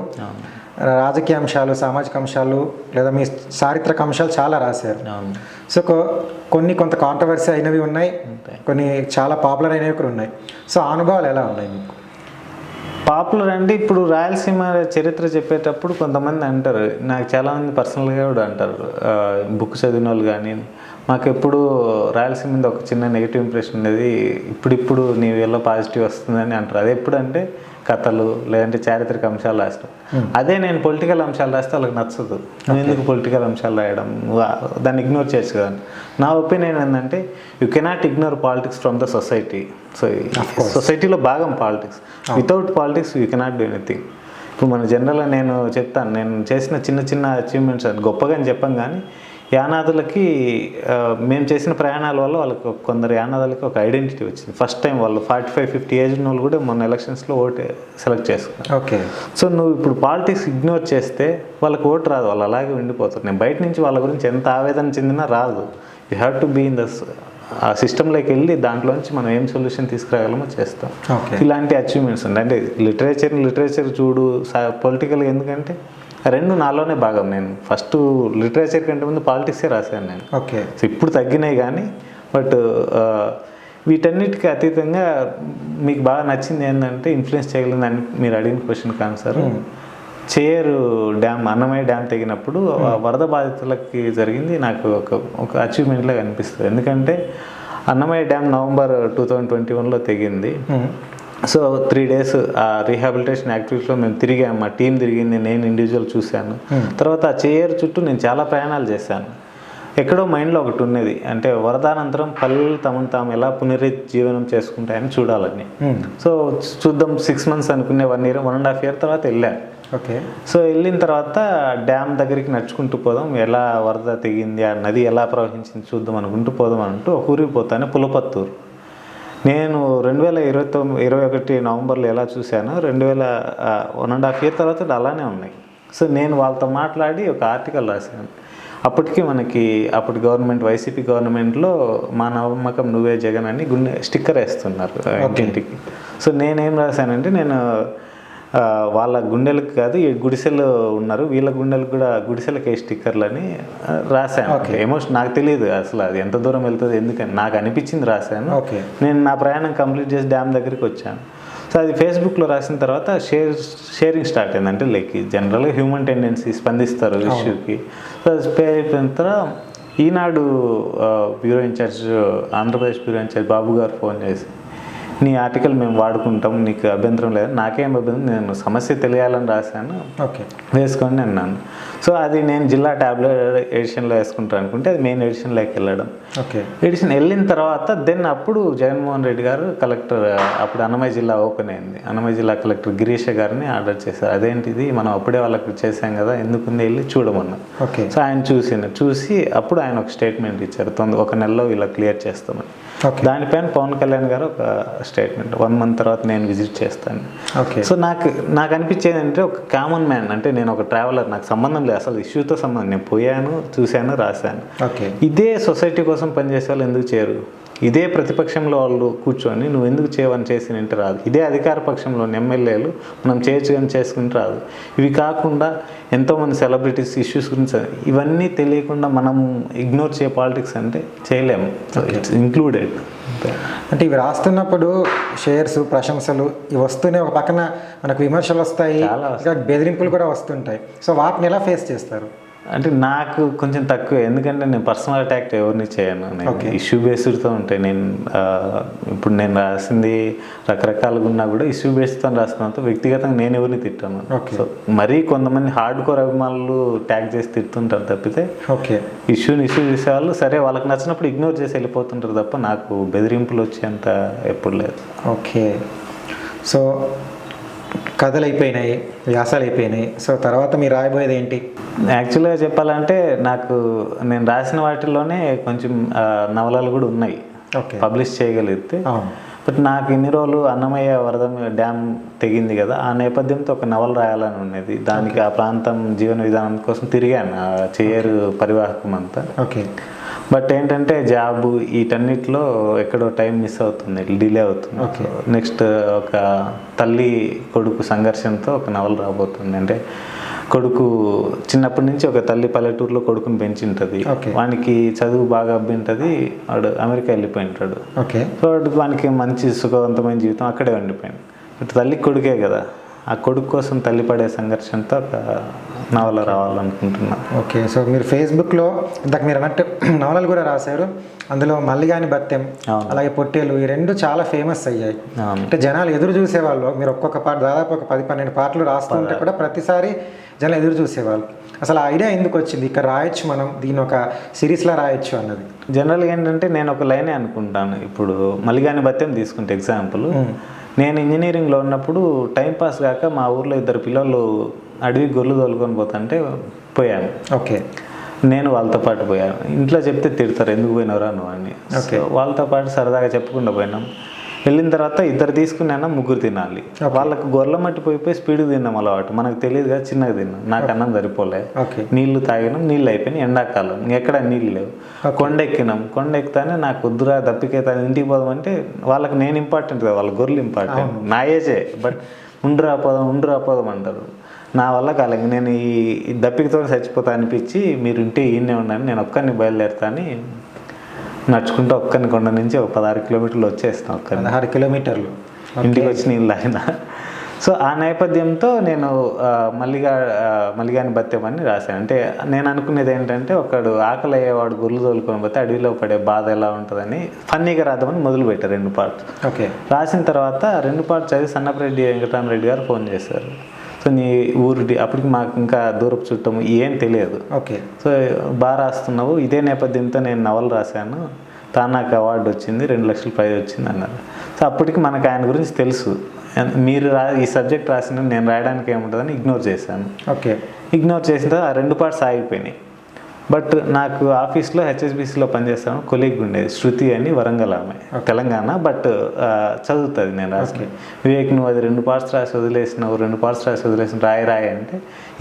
రాజకీయ అంశాలు, సామాజిక అంశాలు లేదా మీ చారిత్రక అంశాలు చాలా రాశారు. సో కొంత కాంట్రవర్సీ అయినవి ఉన్నాయి, కొన్ని చాలా పాపులర్ అయినవి కూడా ఉన్నాయి. సో అనుభవాలు ఎలా ఉన్నాయి మీకు? పాపులర్ అంటే ఇప్పుడు రాయలసీమ చరిత్ర చెప్పేటప్పుడు కొంతమంది అంటారు, నాకు చాలామంది పర్సనల్గా కూడా అంటారు, బుక్ చదివిన వాళ్ళు కానీ, మాకు ఎప్పుడు రాయలసీమ మీద ఒక చిన్న నెగిటివ్ ఇంప్రెషన్ ఉండేది, ఇప్పుడు నీ వల్ల పాజిటివ్ వస్తుందని అంటారు. అది ఎప్పుడంటే కథలు లేదంటే చారిత్రక అంశాలు రాస్తాం. అదే నేను పొలిటికల్ అంశాలు రాస్తే వాళ్ళకి నచ్చదు. నువ్వు ఎందుకు పొలిటికల్ అంశాలు రాయడం, దాన్ని ఇగ్నోర్ చేయొచ్చు కదా. నా ఒపీనియన్ ఏంటంటే you cannot ignore politics from the society. So సొసైటీలో భాగం politics. Without politics you cannot do anything. ఇప్పుడు మన జనరల్గా నేను చెప్తాను, నేను చేసిన చిన్న చిన్న అచీవ్మెంట్స్ అని గొప్పగా అని చెప్పాం కానీ యానాదులకి మేము చేసిన ప్రయాణాల వల్ల వాళ్ళకి కొందరు యానాదులకి ఒక ఐడెంటిటీ వచ్చింది. ఫస్ట్ టైం వాళ్ళు 45-50 ఏజ్ ఉన్న వాళ్ళు కూడా మొన్న ఎలక్షన్స్లో ఓటు సెలెక్ట్ చేసుకున్నారు. ఓకే. సో నువ్వు ఇప్పుడు పాలిటిక్స్ ఇగ్నోర్ చేస్తే వాళ్ళకి ఓటు రాదు, వాళ్ళు అలాగే ఉండిపోతారు. నేను బయట నుంచి వాళ్ళ గురించి ఎంత ఆవేదన చెందినా రాదు. You have to be in the uh సిస్టంలోకి వెళ్ళి దాంట్లోంచి మనం ఏం సొల్యూషన్ తీసుకురాగలమో చేస్తాం. ఇలాంటి అచీవ్మెంట్స్ ఉన్నాయి. అంటే లిటరేచర్ చూడు, పొలిటికల్గా ఎందుకంటే రెండు నాలోనే భాగం. నేను ఫస్ట్ లిటరేచర్ కంటే ముందు పాలిటిక్సే రాశాను నేను. ఓకే. సో ఇప్పుడు తగ్గినాయి కానీ, బట్ వీటన్నిటికీ అతీతంగా మీకు బాగా నచ్చింది ఏంటంటే ఇన్ఫ్లుయెన్స్ చేయగలిగిందని మీరు అడిగిన క్వశ్చన్కి ఆన్సర్, చేరు డ్యామ్, అన్నమయ్య డ్యామ్ తెగినప్పుడు వరద బాధితులకి జరిగింది నాకు ఒక అచీవ్మెంట్లా కనిపిస్తుంది. ఎందుకంటే అన్నమయ్య డ్యామ్ నవంబర్ 2021లో తెగింది. సో 3 days ఆ రీహాబిలిటేషన్ యాక్టివిటీలో మేము తిరిగాము, మా టీం తిరిగింది, నేను ఇండివిజువల్ చూశాను. తర్వాత ఆ చేరు చుట్టూ నేను చాలా ప్రయాణాలు చేశాను. ఎక్కడో మైండ్లో ఒకటి ఉన్నది, అంటే వరదానంతరం పల్లెలు తమను తాము ఎలా పునరుజ్జీవనం చేసుకుంటాయని చూడాలని. సో చూద్దాం, 6 months అనుకునే 1 year 1.5 year తర్వాత వెళ్ళాను. ఓకే. సో వెళ్ళిన తర్వాత డ్యామ్ దగ్గరికి నడుచుకుంటూ పోదాం, ఎలా వరద తెగింది, ఆ నది ఎలా ప్రవహించింది చూద్దాం అనుకుంటూ పోదాం అంటూ ఒక ఊరికి పోతాను, పులపత్తూరు. నేను 2021 నవంబర్లో ఎలా చూశానో 1.5 year తర్వాత అలానే ఉన్నాయి. సో నేను వాళ్ళతో మాట్లాడి ఒక ఆర్టికల్ రాశాను. అప్పటికి అప్పటి గవర్నమెంట్, వైసీపీ గవర్నమెంట్లో మా నమ్మకం నువ్వే జగన్ అని స్టిక్కర్ వేస్తున్నారు ఇంటింటికి. సో నేనేం రాశానంటే, నేను వాళ్ళ గుండెలకు కాదు, ఈ గుడిసెలు ఉన్నారు, వీళ్ళ గుండెలకు కూడా గుడిసెలకి స్టిక్కర్లు అని రాశాను. ఎమోషన్ నాకు తెలియదు అసలు అది ఎంత దూరం వెళ్తుంది, ఎందుకని నాకు అనిపించింది రాశాను. నేను నా ప్రయాణం కంప్లీట్ చేసి డ్యామ్ దగ్గరికి వచ్చాను. సో అది ఫేస్బుక్లో రాసిన తర్వాత షేరింగ్ స్టార్ట్ అయింది. అంటే లైక్ జనరల్గా హ్యూమన్ టెండెన్సీ స్పందిస్తారు ఇష్యూకి. సో అది స్ప్రే అయిపోయిన తర్వాత ఈనాడు bureau incharge, Andhra Pradesh bureau incharge బాబు గారు ఫోన్ చేసి, నీ ఆర్టికల్ మేము వాడుకుంటాం, నీకు అభ్యంతరం లేదు. నాకేం అభ్యంతరం, నేను సమస్య తెలియాలని రాశాను, వేసుకోండి అన్నాను. సో అది నేను జిల్లా ట్యాబ్లెట్ ఎడిషన్లో వేసుకుంటాను అనుకుంటే అది మెయిన్ ఎడిషన్లోకి వెళ్ళడం. ఎడిషన్ వెళ్ళిన తర్వాత అప్పుడు జగన్మోహన్ రెడ్డి గారు కలెక్టర్, అప్పుడు అన్నమయ్య జిల్లా ఓపెన్ అయింది, అన్నమయ్య జిల్లా కలెక్టర్ గిరీష గారిని ఆర్డర్ చేశారు. అదేంటిది, మనం అప్పుడే వాళ్ళకి చేసాం కదా, ఎందుకుంది, వెళ్ళి చూడమన్నా. సో ఆయన చూసి అప్పుడు ఆయన ఒక స్టేట్మెంట్ ఇచ్చారు, 1 నెలలో ఇలా క్లియర్ చేస్తామని. దానిపైన పవన్ కళ్యాణ్ గారు ఒక స్టేట్మెంట్, 1 month తర్వాత నేను విజిట్ చేస్తాను. సో నాకు అనిపించేది అంటే, ఒక కామన్ మ్యాన్, అంటే నేను ఒక ట్రావెలర్, నాకు సంబంధం లేదు అసలు ఇష్యూతో సంబంధం, నేను పోయాను, చూశాను, రాశాను. ఇదే సొసైటీ కోసం పనిచేసే వాళ్ళు ఎందుకు చేయరు? ఇదే ప్రతిపక్షంలో వాళ్ళు కూర్చొని నువ్వు ఎందుకు చేయవని చేసి నింటే రాదు. ఇదే అధికార పక్షంలోని ఎమ్మెల్యేలు మనం చేయొచ్చు కానీ చేసుకుంటే రాదు. ఇవి కాకుండా ఎంతోమంది సెలబ్రిటీస్ ఇష్యూస్ గురించి, ఇవన్నీ తెలియకుండా మనం ఇగ్నోర్ చేయ పాలిటిక్స్ అంటే చేయలేము. It's included. అంటే ఇవి రాస్తున్నప్పుడు షేర్స్, ప్రశంసలు ఇవి వస్తూనే ఒక పక్కన మనకు విమర్శలు వస్తాయి, ఇంకా బెదిరింపులు కూడా వస్తుంటాయి. సో వాటిని ఎలా ఫేస్ చేస్తారు? అంటే నాకు కొంచెం తక్కువ, ఎందుకంటే నేను పర్సనల్ అటాక్ ఎవరిని చేయను. ఇష్యూ బేస్డ్తో ఉంటాయి. ఇప్పుడు నేను రాసింది రకరకాలుగా ఉన్నా కూడా ఇష్యూ బేస్డ్తో రాస్తున్నంత వ్యక్తిగతంగా నేను ఎవరిని తిట్టాను. సో మరీ కొంతమంది హార్డ్ కోర్ అభిమానులు ట్యాగ్ చేసి తిడుతుంటారు తప్పితే, ఇష్యూ చేసేవాళ్ళు సరే వాళ్ళకి నచ్చినప్పుడు ఇగ్నోర్ చేసి వెళ్ళిపోతుంటారు తప్ప నాకు బెదిరింపులు వచ్చేంత ఎప్పుడు లేదు. ఓకే. సో కథలు అయిపోయినాయి, వ్యాసాలు అయిపోయినాయి. సో తర్వాత మీరు రాయబోయేది ఏంటి? యాక్చువల్గా చెప్పాలంటే నేను రాసిన వాటిల్లోనే కొంచెం నవలలు కూడా ఉన్నాయి పబ్లిష్ చేయగలిగితే. బట్ నాకు ఇన్ని రోజులు అన్నమయ్య వరద డ్యామ్ తెగింది కదా, ఆ నేపథ్యంతో ఒక నవల రాయాలని ఉన్నది. దానికి ఆ ప్రాంతం జీవన విధానం కోసం తిరిగాను, ఆ చేయరు పరివాహకం అంతా. బట్ ఏంటంటే జాబ్ వీటన్నిటిలో ఎక్కడో టైం మిస్ అవుతుంది, డిలే అవుతుంది. నెక్స్ట్ ఒక తల్లి కొడుకు సంఘర్షణతో ఒక నవల రాబోతుంది. అంటే కొడుకు చిన్నప్పటి నుంచి ఒక తల్లి పల్లెటూరులో కొడుకుని పెంచింటుంది, వానికి చదువు బాగా అబ్బింటుంది, వాడు అమెరికా వెళ్ళిపోయి ఉంటాడు. సో వానికి మంచి సుఖవంతమైన జీవితం అక్కడే ఉండిపోయింది. బట్ తల్లి కొడుకే కదా, ఆ కొడుకు కోసం తల్లి పడే సంఘర్షణతో ఒక నవల రావాలనుకుంటున్నా. ఓకే. సో మీరు ఫేస్బుక్లో ఇందాక మీరు అన్నట్టు నవలలు కూడా రాశారు, అందులో మల్లిగాని బత్తెం, అలాగే పొట్టేలు, ఈ 2 చాలా ఫేమస్ అయ్యాయి. అంటే జనాలు ఎదురు చూసేవాళ్ళు. మీరు ఒక్కొక్క పాట దాదాపు ఒక 10-12 పాటలు రాస్తుంటే కూడా ప్రతిసారి జనాలు ఎదురు చూసేవాళ్ళు. అసలు ఆ ఐడియా ఎందుకు వచ్చింది, ఇక్కడ రాయొచ్చు మనం, దీని ఒక సిరీస్లా రాయొచ్చు అన్నది? జనరల్గా ఏంటంటే నేను ఒక లైనే అనుకుంటాను. ఇప్పుడు మల్లిగాని బత్తెం తీసుకుంటే ఎగ్జాంపుల్, నేను ఇంజనీరింగ్లో ఉన్నప్పుడు టైంపాస్ కాక మా ఊర్లో 2 పిల్లలు అడవి గొర్రెలు తోలుకొని పోతుంటే పోయాను. నేను వాళ్ళతో పాటు పోయాను. ఇంట్లో చెప్తే తిడతారు, ఎందుకు పోయినవరా నువ్వు అని. వాళ్ళతో పాటు సరదాగా చెప్పకుండా పోయినాం. వెళ్ళిన తర్వాత 2 తీసుకున్నాను, 3 తినాలి. వాళ్ళకు గొర్రెల మట్టి పోయి స్పీడ్గా తిన్నాం అలవాటు, మనకు తెలియదు కదా, చిన్నగా తిన్నాం. నాకు అన్నం సరిపోలే, నీళ్లు తాగినాం, నీళ్ళు అయిపోయినాయి, ఎండాకాలం ఎక్కడ నీళ్ళు లేవు. కొండ ఎక్కినాం, కొండ ఎక్కుతానే నాకు వద్దురా దప్పికైతే ఇంటికి పోదామంటే వాళ్ళకి నేను ఇంపార్టెంట్ కదా, వాళ్ళ గొర్రెలు ఇంపార్టెంట్, నా ఏజే. బట్ ఉండురా పోదాం అంటారు. నా వల్ల కాలేదు, నేను ఈ దప్పికతో చచ్చిపోతా అనిపించి మీరు ఇంటే ఈయనే ఉన్నాను, నేను ఒక్కరిని బయలుదేరుతా అని నడుచుకుంటూ ఒక్కరిని కొండ నుంచి ఒక 16 కిలోమీటర్లు వచ్చేస్తాను. 16 కిలోమీటర్లు ఇంటికి వచ్చి నీళ్ళు తాగిన. సో ఆ నేపథ్యంతో నేను మల్లిగాని బత్యమని రాశాను. అంటే నేను అనుకునేది ఏంటంటే, ఒకడు ఆకలి అయ్యేవాడు గుర్లు తోలుకొని పోతే అడవిలో పడే బాధ ఎలా ఉంటుందని ఫన్నీగా రాద్దామని మొదలుపెట్టారు 2 పార్ట్స్. ఓకే. రాసిన తర్వాత 2 పార్ట్స్ చదివి సన్నపరెడ్డి వెంకటరామరెడ్డి గారు ఫోన్ చేశారు. సో నీ ఊరి అప్పటికి మాకు ఇంకా దూరపు చుట్టము ఏం తెలియదు. ఓకే. సో బాగా రాస్తున్నావు, ఇదే నేపథ్యంతో నేను నవల రాశాను, తానాకు అవార్డు వచ్చింది, 2 లక్షల ప్రైజ్ వచ్చింది అన్నారు. సో అప్పటికి మనకు ఆయన గురించి తెలుసు, మీరు ఈ సబ్జెక్ట్ రాసిన నేను రాయడానికి ఏముంటుందని ఇగ్నోర్ చేశాను. ఓకే. ఇగ్నోర్ చేసిన తర్వాత ఆ 2 పార్ట్స్ ఆగిపోయినాయి. బట్ నాకు ఆఫీస్లో హెచ్ఎస్బిసిలో పనిచేస్తాను, కొలీగ్ ఉండేది శృతి అని, వరంగల్ ఆమె, తెలంగాణ, బట్ చదువుతుంది నేను రాసి. వివేక్ నువ్వు అది 2 పార్ట్స్ రాసి వదిలేసినావు, 2 పార్ట్స్ రాసి వదిలేసిన రాయి అంటే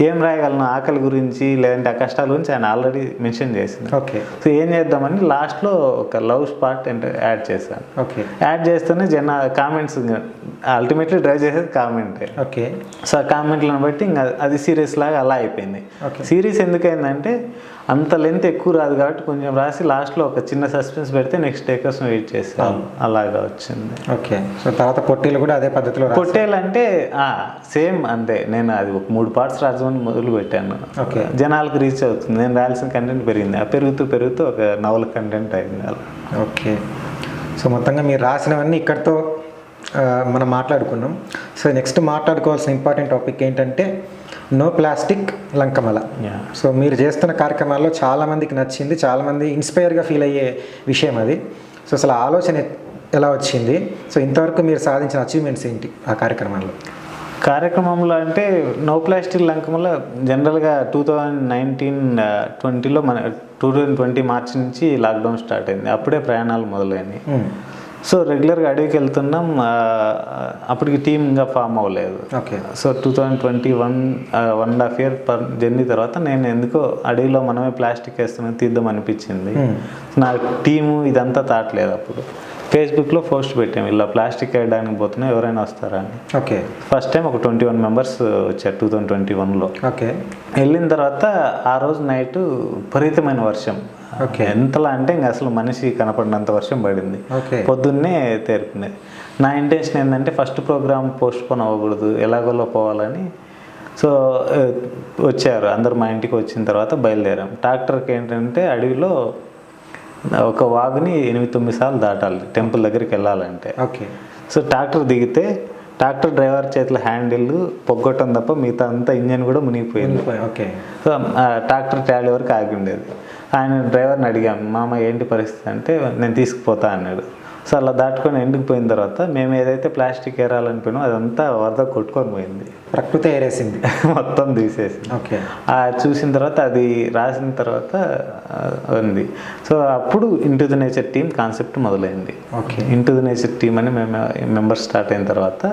ఏం రాయగలను, ఆకలి గురించి లేదంటే ఆ కష్టాల గురించి ఆయన ఆల్రెడీ మెన్షన్ చేసింది. ఓకే. సో ఏం చేద్దామని లాస్ట్లో ఒక లవ్ స్పాట్ అంటే యాడ్ చేశాను. ఓకే. యాడ్ చేస్తేనే కామెంట్స్, అల్టిమేట్లీ డ్రైవ్ చేసేది కామెంటే. ఓకే. సో ఆ కామెంట్లను బట్టి ఇంకా అది సీరియస్ లాగా అలా అయిపోయింది. సీరియస్ ఎందుకైందంటే అంత లెంత్ ఎక్కువ రాదు కాబట్టి కొంచెం రాసి లాస్ట్లో ఒక చిన్న సస్పెన్స్ పెడితే నెక్స్ట్ డే కోసం వెయిట్ చేస్తాం, అలాగా వచ్చింది. ఓకే. సో తర్వాత పొట్టేలు కూడా అదే పద్ధతిలో పొట్టేలు అంటే సేమ్ అంతే, నేను అది ఒక 3 పార్ట్స్ రాజమని మొదలు పెట్టాను. జనాలకు రీచ్ అవుతుంది, నేను రాయాల్సిన కంటెంట్ పెరిగింది, పెరుగుతూ ఒక నవల కంటెంట్ అయింది అలా. ఓకే. సో మొత్తంగా మీరు రాసినవన్నీ ఇక్కడితో మనం మాట్లాడుకున్నాం. సో నెక్స్ట్ మాట్లాడుకోవాల్సిన ఇంపార్టెంట్ టాపిక్ ఏంటంటే నో ప్లాస్టిక్ లంకమల. సో మీరు చేస్తున్న కార్యక్రమాల్లో చాలామందికి నచ్చింది, చాలామంది ఇన్స్పైర్గా ఫీల్ అయ్యే విషయం అది. సో అసలు ఆలోచన ఎలా వచ్చింది, సో ఇంతవరకు మీరు సాధించిన అచీవ్మెంట్స్ ఏంటి ఆ కార్యక్రమంలో అంటే నో ప్లాస్టిక్ లంకమల జనరల్గా 2019-20లో మన 2020 మార్చి నుంచి లాక్డౌన్ స్టార్ట్ అయింది, అప్పుడే ప్రయాణాలు మొదలైనవి. సో రెగ్యులర్గా అడవికి వెళ్తున్నాం, అప్పటికి టీమ్ ఇంకా ఫామ్ అవ్వలేదు. ఓకే. సో 2021 1.5 year జర్నీ తర్వాత నేను ఎందుకో అడవిలో మనమే ప్లాస్టిక్ వేస్తున్నాం తీద్దాం అనిపించింది. నా టీము ఇదంతా తాటలేదు. అప్పుడు ఫేస్బుక్లో పోస్ట్ పెట్టాము, ఇలా ప్లాస్టిక్ వేయడానికి పోతున్నాం, ఎవరైనా వస్తారా అని. ఓకే. ఫస్ట్ టైం ఒక 21 మెంబర్స్ వచ్చారు 2021లో. ఓకే. వెళ్ళిన తర్వాత ఆ రోజు నైట్ విపరీతమైన వర్షం, ఎంతలా అంటే ఇంకా అసలు మనిషి కనపడినంత వర్షం పడింది. పొద్దున్నే తేరుకునేది. నా ఇంటెన్షన్ ఏంటంటే ఫస్ట్ ప్రోగ్రామ్ పోస్ట్ పోన్ అవ్వకూడదు, ఎలాగోలో పోవాలని. సో వచ్చారు అందరు, మా ఇంటికి వచ్చిన తర్వాత బయలుదేరాం. ట్రాక్టర్కి ఏంటంటే అడవిలో ఒక వాగుని 8-9 సార్లు దాటాలి టెంపుల్ దగ్గరికి వెళ్ళాలంటే. ఓకే. సో ట్రాక్టర్ దిగితే ట్రాక్టర్ డ్రైవర్ చేతిలో హ్యాండిల్ పొగ్గొట్టం తప్ప మిగతా అంతా ఇంజన్ కూడా మునిగిపోయింది. ఓకే. సో ట్రాక్టర్ ట్రాలీ వరకు ఆగి ఉండేది. ఆయన డ్రైవర్ని అడిగాం, మామ ఏంటి పరిస్థితి అంటే నేను తీసుకుపోతా అన్నాడు. సో అలా దాటుకొని ఎండుకు పోయిన తర్వాత మేము ఏదైతే ప్లాస్టిక్ ఏరాలనుకున్నామో అదంతా వరద కొట్టుకొని పోయింది, ప్రకృతి ఏరేసింది, మొత్తం తీసేసింది. ఓకే. చూసిన తర్వాత అది రాసిన తర్వాత ఉంది. సో అప్పుడు into the nature team concept మొదలైంది. Okay. Into the nature team అని మేము మెంబర్స్ స్టార్ట్ అయిన తర్వాత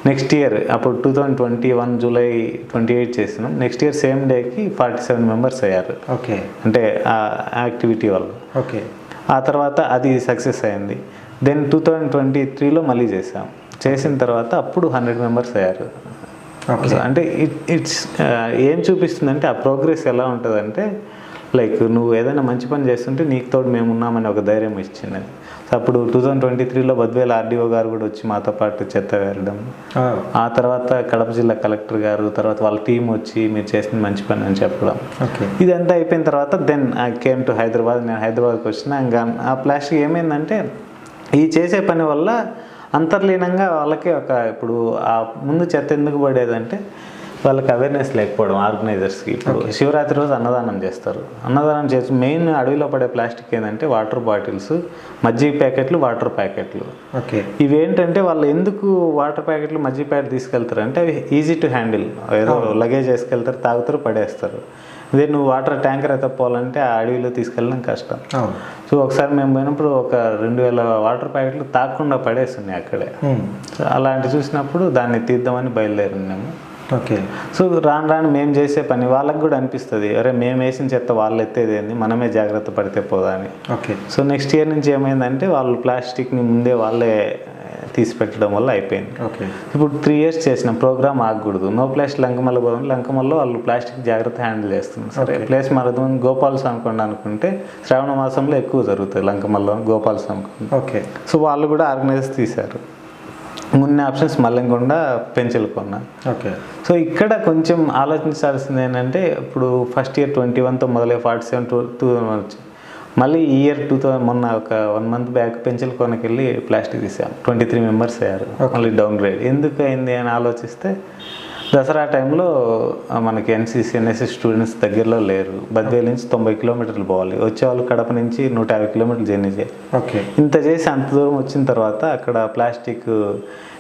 నెక్స్ట్ ఇయర్ అప్పుడు 2021 July 28 చేసినాం. నెక్స్ట్ ఇయర్ సేమ్ డేకి 47 మెంబర్స్ అయ్యారు. ఓకే. అంటే ఆ యాక్టివిటీ వల్ల. ఓకే. ఆ తర్వాత అది సక్సెస్ అయింది. దెన్ 2023లో మళ్ళీ చేసిన తర్వాత అప్పుడు 100 మెంబర్స్ అయ్యారు. అంటే ఇట్స్ ఏం చూపిస్తుందంటే ఆ ప్రోగ్రెస్ ఎలా ఉంటుందంటే, లైక్ నువ్వు ఏదైనా మంచి పని చేస్తుంటే నీకు తోడు మేము ఉన్నామని ఒక ధైర్యం ఇచ్చింది. సో అప్పుడు 2023లో బద్వేల ఆర్డీఓ గారు కూడా వచ్చి మాతో పాటు చెత్త వేరడం, ఆ తర్వాత కడప జిల్లా కలెక్టర్ గారు, తర్వాత వాళ్ళ టీం వచ్చి మీరు చేసిన మంచి పని అని చెప్పడం. ఇదంతా అయిపోయిన తర్వాత then I came to Hyderabad. నేను హైదరాబాద్కి వచ్చిన ఇంకా ఆ ప్లాస్టిక్ ఏమైందంటే ఈ చేసే పని వల్ల అంతర్లీనంగా వాళ్ళకి ఒక ఇప్పుడు ఆ ముందు చెత్త ఎందుకు పడేదంటే వాళ్ళకి అవేర్నెస్ లేకపోవడం ఆర్గనైజర్స్కి. ఇప్పుడు శివరాత్రి రోజు అన్నదానం చేస్తారు. అన్నదానం చేసి మెయిన్ అడవిలో పడే ప్లాస్టిక్ ఏంటంటే వాటర్ బాటిల్స్, మజ్జిగ ప్యాకెట్లు, వాటర్ ప్యాకెట్లు. ఇవేంటంటే వాళ్ళు ఎందుకు వాటర్ ప్యాకెట్లు, మజ్జిగ ప్యాకెట్ తీసుకెళ్తారు అంటే అవి ఈజీ టు హ్యాండిల్, ఏదో లగేజ్ వేసుకెళ్తారు, తాగుతారు, పడేస్తారు. ఇదే నువ్వు వాటర్ ట్యాంకర్ అయితే పోవాలంటే ఆ అడవిలో తీసుకెళ్ళడం కష్టం. సో ఒకసారి మేము పోయినప్పుడు ఒక 2000 వాటర్ ప్యాకెట్లు తాకుండా పడేస్తున్నాయి అక్కడే. సో అలాంటి చూసినప్పుడు దాన్ని తీద్దామని బయలుదేరినాము. ఓకే. సో రాను మేము చేసే పని వాళ్ళకి కూడా అనిపిస్తుంది, అరే మేము వేసిన చెత్త వాళ్ళు ఎత్తేది ఏంది, మనమే జాగ్రత్త పడితే పోదా అని. ఓకే. సో నెక్స్ట్ ఇయర్ నుంచి ఏమైందంటే వాళ్ళు ప్లాస్టిక్ని ముందే వాళ్ళే తీసి పెట్టడం వల్ల అయిపోయింది. ఓకే. ఇప్పుడు 3 years చేసిన ప్రోగ్రామ్ ఆగకూడదు. నో ప్లాస్టిక్ లంకమల్ల పోదాం, లంకమల్లో వాళ్ళు ప్లాస్టిక్ జాగ్రత్త హ్యాండిల్ చేస్తున్నారు. సరే ప్లేస్ మారదాం గోపాలస్వామి కొండ అనుకుంటే శ్రావణ మాసంలో ఎక్కువ జరుగుతుంది లంకమల్లో గోపాలస్వామి కొండ. ఓకే. సో వాళ్ళు కూడా ఆర్గనైజ్ తీశారు. ఉన్న ఆప్షన్స్ మల్లెంకొండ, పెంచలకొండ. ఓకే. సో ఇక్కడ కొంచెం ఆలోచించాల్సింది ఏంటంటే ఇప్పుడు ఫస్ట్ ఇయర్ 21తో మొదలై 47 2000 మళ్ళీ ఈ ఇయర్ 2000 మొన్న ఒక 1 month బ్యాక్ పెంచలకొండకి వెళ్ళి ప్లాస్టిక్ తీసాం. 23 members అయ్యారు. మళ్ళీ డౌన్ గ్రేడ్ ఎందుకు అయింది అని ఆలోచిస్తే దసరా టైంలో మనకి ఎన్సీసీ ఎన్ఎస్ఎస్ స్టూడెంట్స్ దగ్గరలో లేరు. బద్వేలు నుంచి 90 kilometers పోవాలి, వచ్చేవాళ్ళు కడప నుంచి 150 kilometers జర్నీ చేయాలి. ఓకే. ఇంత చేసి అంత దూరం వచ్చిన తర్వాత అక్కడ ప్లాస్టిక్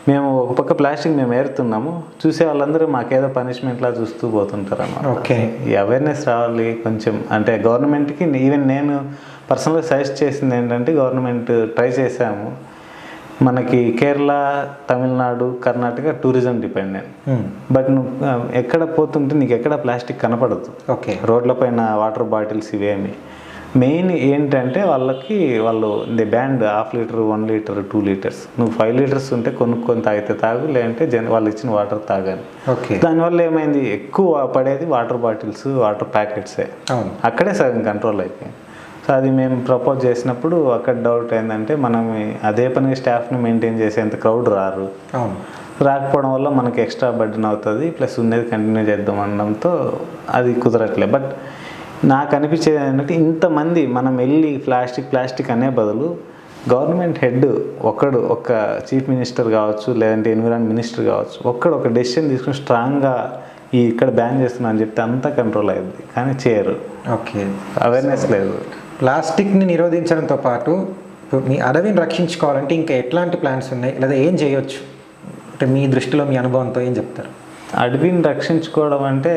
మేము ఒక పక్క ప్లాస్టిక్ మేము ఏరుతున్నాము, చూసే వాళ్ళందరూ మాకేదో పనిష్మెంట్లా చూస్తూ పోతుంటారు అన్నమాట. ఓకే. ఈ అవేర్నెస్ రావాలి కొంచెం. అంటే గవర్నమెంట్కి ఈవెన్ నేను పర్సనల్గా సజెస్ట్ చేసింది ఏంటంటే గవర్నమెంట్ ట్రై చేశాము. మనకి Kerala, Tamil Nadu, Karnataka tourism dependent. But నువ్వు ఎక్కడ పోతుంటే నీకు ఎక్కడ ప్లాస్టిక్ కనపడదు. ఓకే. రోడ్ల పైన వాటర్ బాటిల్స్ ఇవేమి మెయిన్ ఏంటంటే వాళ్ళు they band 1/2 liter 1 liter 2 liters. నువ్వు 5 liters ఉంటే కొనుక్కొని తాగితే తాగు, లేదంటే వాళ్ళు ఇచ్చిన వాటర్ తాగాలి. ఓకే. దానివల్ల ఏమైంది ఎక్కువ పడేది వాటర్ బాటిల్స్, వాటర్ ప్యాకెట్సే. అక్కడే సగం కంట్రోల్ అయిపోయింది. సో అది మేము ప్రపోజ్ చేసినప్పుడు అక్కడ డౌట్ ఏంటంటే మనం అదే పనిగా స్టాఫ్ని మెయింటైన్ చేసేంత క్రౌడ్ రారు. రాకపోవడం వల్ల మనకి ఎక్స్ట్రా బర్డెన్ అవుతుంది, ప్లస్ ఉండేది కంటిన్యూ చేద్దాం అనడంతో అది కుదరట్లేదు. బట్ నాకు అనిపించేది ఏంటంటే ఇంతమంది మనం వెళ్ళి ప్లాస్టిక్ అనే బదులు గవర్నమెంట్ హెడ్ ఒక చీఫ్ మినిస్టర్ కావచ్చు, లేదంటే ఎన్విరాన్మెంట్ మినిస్టర్ కావచ్చు, ఒక డెసిషన్ తీసుకుని స్ట్రాంగ్గా ఇక్కడ బ్యాన్ చేస్తున్నా అని చెప్తే అంతా కంట్రోల్ అయ్యింది. కానీ చేయరు. ఓకే. అవేర్నెస్ లేదు. ప్లాస్టిక్ని నిరోధించడంతో పాటు మీ అడవిని రక్షించుకోవాలంటే ఇంకా ఎట్లాంటి ప్లాన్స్ ఉన్నాయి, లేదా ఏం చేయొచ్చు అంటే మీ దృష్టిలో మీ అనుభవంతో ఏం చెప్తారు? అడవిని రక్షించుకోవడం అంటే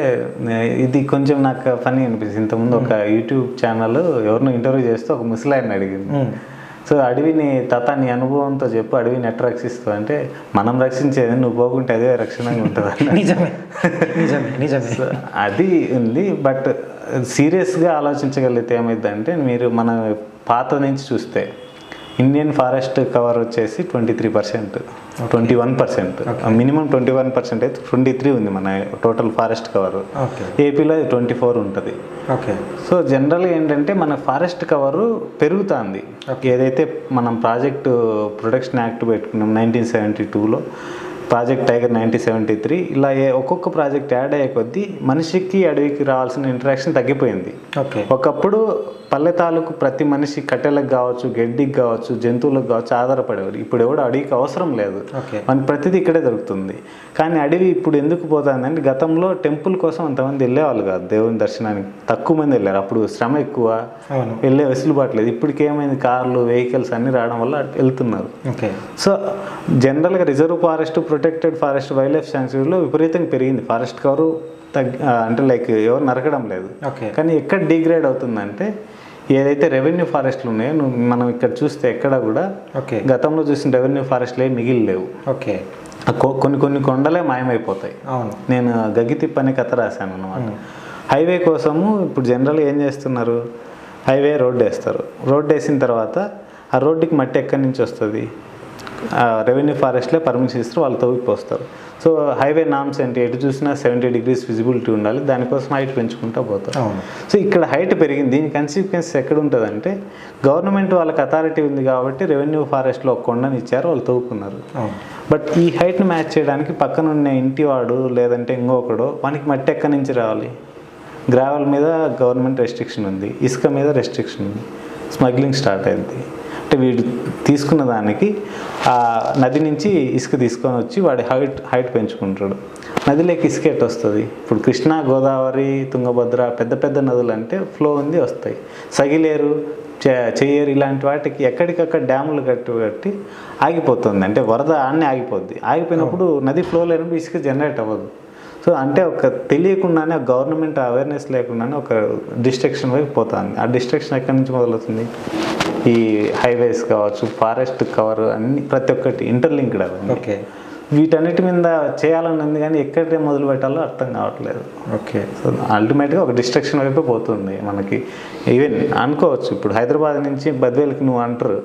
ఇది కొంచెం నాకు ఫనీ అనిపిస్తుంది. ఇంతకుముందు ఒక యూట్యూబ్ ఛానల్ ఎవరినో ఇంటర్వ్యూ చేస్తూ ఒక ముసలాయన్ని అడిగింది. సో అడవిని నీ అనుభవంతో చెప్పు, అడవిని ఎట్లా రక్షిస్తావు అంటే మనం రక్షించేది నువ్వు పోకుంటే అదే రక్షణంగా ఉంటుంది. నిజమే. అది ఉంది. బట్ సీరియస్గా ఆలోచించగలిగితే ఏమైందంటే మీరు మన పాత నుంచి చూస్తే ఇండియన్ ఫారెస్ట్ కవర్ వచ్చేసి 23%, 21%, మినిమం 21% అయితే 23 ఉంది మన టోటల్ ఫారెస్ట్ కవర్. ఏపీలో 24 ఉంటుంది. ఓకే. సో జనరల్గా ఏంటంటే మన ఫారెస్ట్ కవరు పెరుగుతుంది. ఏదైతే మనం ప్రాజెక్టు ప్రొటెక్షన్ యాక్ట్ పెట్టుకున్నాం 1972లో, ప్రాజెక్ట్ టైగర్ 1973, ఇలా ఒక్కొక్క ప్రాజెక్ట్ యాడ్ అయ్యే కొద్దీ మనిషికి అడవికి రావాల్సిన ఇంటరాక్షన్ తగ్గిపోయింది. ఒకప్పుడు పల్లె తాలూకు ప్రతి మనిషి కట్టెలకు కావచ్చు, గడ్డికి కావచ్చు, జంతువులకు కావచ్చు ఆధారపడేవారు. ఇప్పుడు ఎవడు అడవికి అవసరం లేదు, మనకి ప్రతిదీ ఇక్కడే దొరుకుతుంది. కానీ అడవి ఇప్పుడు ఎందుకు పోతుందంటే గతంలో టెంపుల్ కోసం అంతమంది వెళ్ళేవాళ్ళు కాదు, దేవుని దర్శనానికి తక్కువ మంది వెళ్ళారు. అప్పుడు శ్రమ ఎక్కువ, వెళ్ళే వెసులుబాటు లేదు. ఇప్పటికేమైంది కార్లు, వెహికల్స్ అన్నీ రావడం వల్ల వెళ్తున్నారు. సో జనరల్గా reserve forest, protected forest, wildlife శాంక్చురీలో విపరీతంగా పెరిగింది. ఫారెస్ట్ కవరు అంటే లైక్ ఎవరు నరకడం లేదు. కానీ ఎక్కడ డిగ్రేడ్ అవుతుందంటే ఏదైతే రెవెన్యూ ఫారెస్ట్లు ఉన్నాయో మనం ఇక్కడ చూస్తే ఎక్కడ కూడా గతంలో చూసిన రెవెన్యూ ఫారెస్ట్లు మిగిలిలేవు. కొన్ని కొండలే మాయమైపోతాయి. నేను గగితిప్ అనే కథ రాశాను అన్నమాట. హైవే కోసము ఇప్పుడు జనరల్గా ఏం చేస్తున్నారు, హైవే రోడ్డు వేస్తారు. రోడ్డు వేసిన తర్వాత ఆ రోడ్డుకి మట్టి ఎక్కడి నుంచి వస్తుంది, రెవెన్యూ ఫారెస్ట్లే పర్మిషన్ ఇస్తారు, వాళ్ళు తవ్విపోస్తారు. సో హైవే నామ్స్ అంటే ఎటు చూసినా 70 degrees విజిబిలిటీ ఉండాలి, దానికోసం హైట్ పెంచుకుంటూ పోతారు. సో ఇక్కడ హైట్ పెరిగింది. దీని కన్సిక్వెన్స్ ఎక్కడ ఉంటుందంటే గవర్నమెంట్ వాళ్ళకి అథారిటీ ఉంది కాబట్టి రెవెన్యూ ఫారెస్ట్లో ఒక కొండని ఇచ్చారు, వాళ్ళు తవ్వుకున్నారు. బట్ ఈ హైట్ని మ్యాచ్ చేయడానికి పక్కన ఉన్న ఇంటివాడు లేదంటే ఇంకొకడు మనకి మట్టి ఎక్కడి నుంచి రావాలి? గ్రావెల్ మీద గవర్నమెంట్ రెస్ట్రిక్షన్ ఉంది, ఇసుక మీద రెస్ట్రిక్షన్ ఉంది, స్మగ్లింగ్ స్టార్ట్ అయింది. అంటే వీడు తీసుకున్న దానికి ఆ నది నుంచి ఇసుక తీసుకొని వచ్చి వాడి హైట్ పెంచుకుంటాడు. నదిలోకి ఇసుక ఎట్టు వస్తుంది? ఇప్పుడు కృష్ణా, గోదావరి, తుంగభద్ర పెద్ద నదులు అంటే ఫ్లో ఉంది, వస్తాయి. సగిలేరు, చెయ్యేరు ఇలాంటి వాటికి ఎక్కడికక్కడ డ్యాములు కట్టి ఆగిపోతుంది. అంటే వరద ఆడనే ఆగిపోద్ది. ఆగిపోయినప్పుడు నది ఫ్లో లేనప్పుడు ఇసుక జనరేట్ అవ్వదు. సో అంటే ఒక తెలియకుండానే గవర్నమెంట్ అవేర్నెస్ లేకుండానే ఒక డిస్ట్రక్షన్ వైపు పోతుంది. ఆ డిస్ట్రక్షన్ ఎక్కడి నుంచి మొదలవుతుంది? ఈ హైవేస్ కావచ్చు, ఫారెస్ట్ కవర్ అన్ని ప్రతి ఒక్కటి ఇంటర్లింక్డ్ అవ్వండి. వీటన్నిటి మీద చేయాలని ఉంది కానీ ఎక్కడ మొదలు పెట్టాలో అర్థం కావట్లేదు. సో అల్టిమేట్గా ఒక డిస్ట్రక్షన్ వైపే పోతుంది మనకి. ఈవెన్ అనుకోవచ్చు ఇప్పుడు హైదరాబాద్ నుంచి బద్వేల్కి నువ్వు అంటారు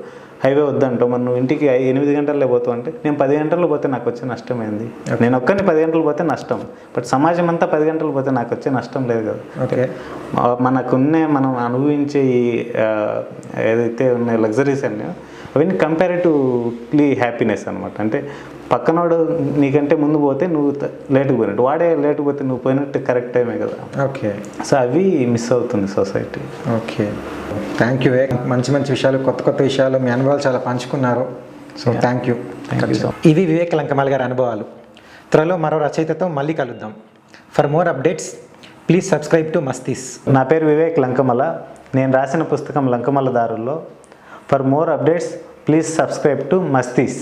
హైవే వద్దంటావు, మరి నువ్వు ఇంటికి 8 గంటల్లో పోతావు అంటే నేను 10 గంటల్లో పోతే నాకు వచ్చే నష్టం ఏంది? నేను ఒక్కరిని 10 గంటలు పోతే నష్టం, బట్ సమాజం అంతా 10 గంటలు పోతే నాకు వచ్చే నష్టం లేదు కదా. ఓకే, మనం అనుభవించే ఏదైతే ఉన్న లగ్జరీస్ అన్నీ అవన్నీ కంపారిటివ్లీ హ్యాపీనెస్ అనమాట. అంటే పక్కనోడు నీకంటే ముందు పోతే నువ్వు లేటుకు పోయినట్టు, వాడే లేటుకు పోతే నువ్వు పోయినట్టు కరెక్ట్ టైమే కదా. ఓకే, సో అవి మిస్ అవుతుంది సొసైటీ. Okay, thank you. మంచి మంచి విషయాలు, కొత్త కొత్త విషయాలు, మీ అనుభవాలు చాలా పంచుకున్నారు. So thank you. ఇవి వివేక్ లంకమల్ గారి అనుభవాలు. త్వరలో మరో రచయితతో మళ్ళీ కలుద్దాం. For more updates please subscribe to Mastis. నా పేరు వివేక్ లంకమల. నేను రాసిన పుస్తకం లంకమల దారుల్లో. For more updates please subscribe to Mastis.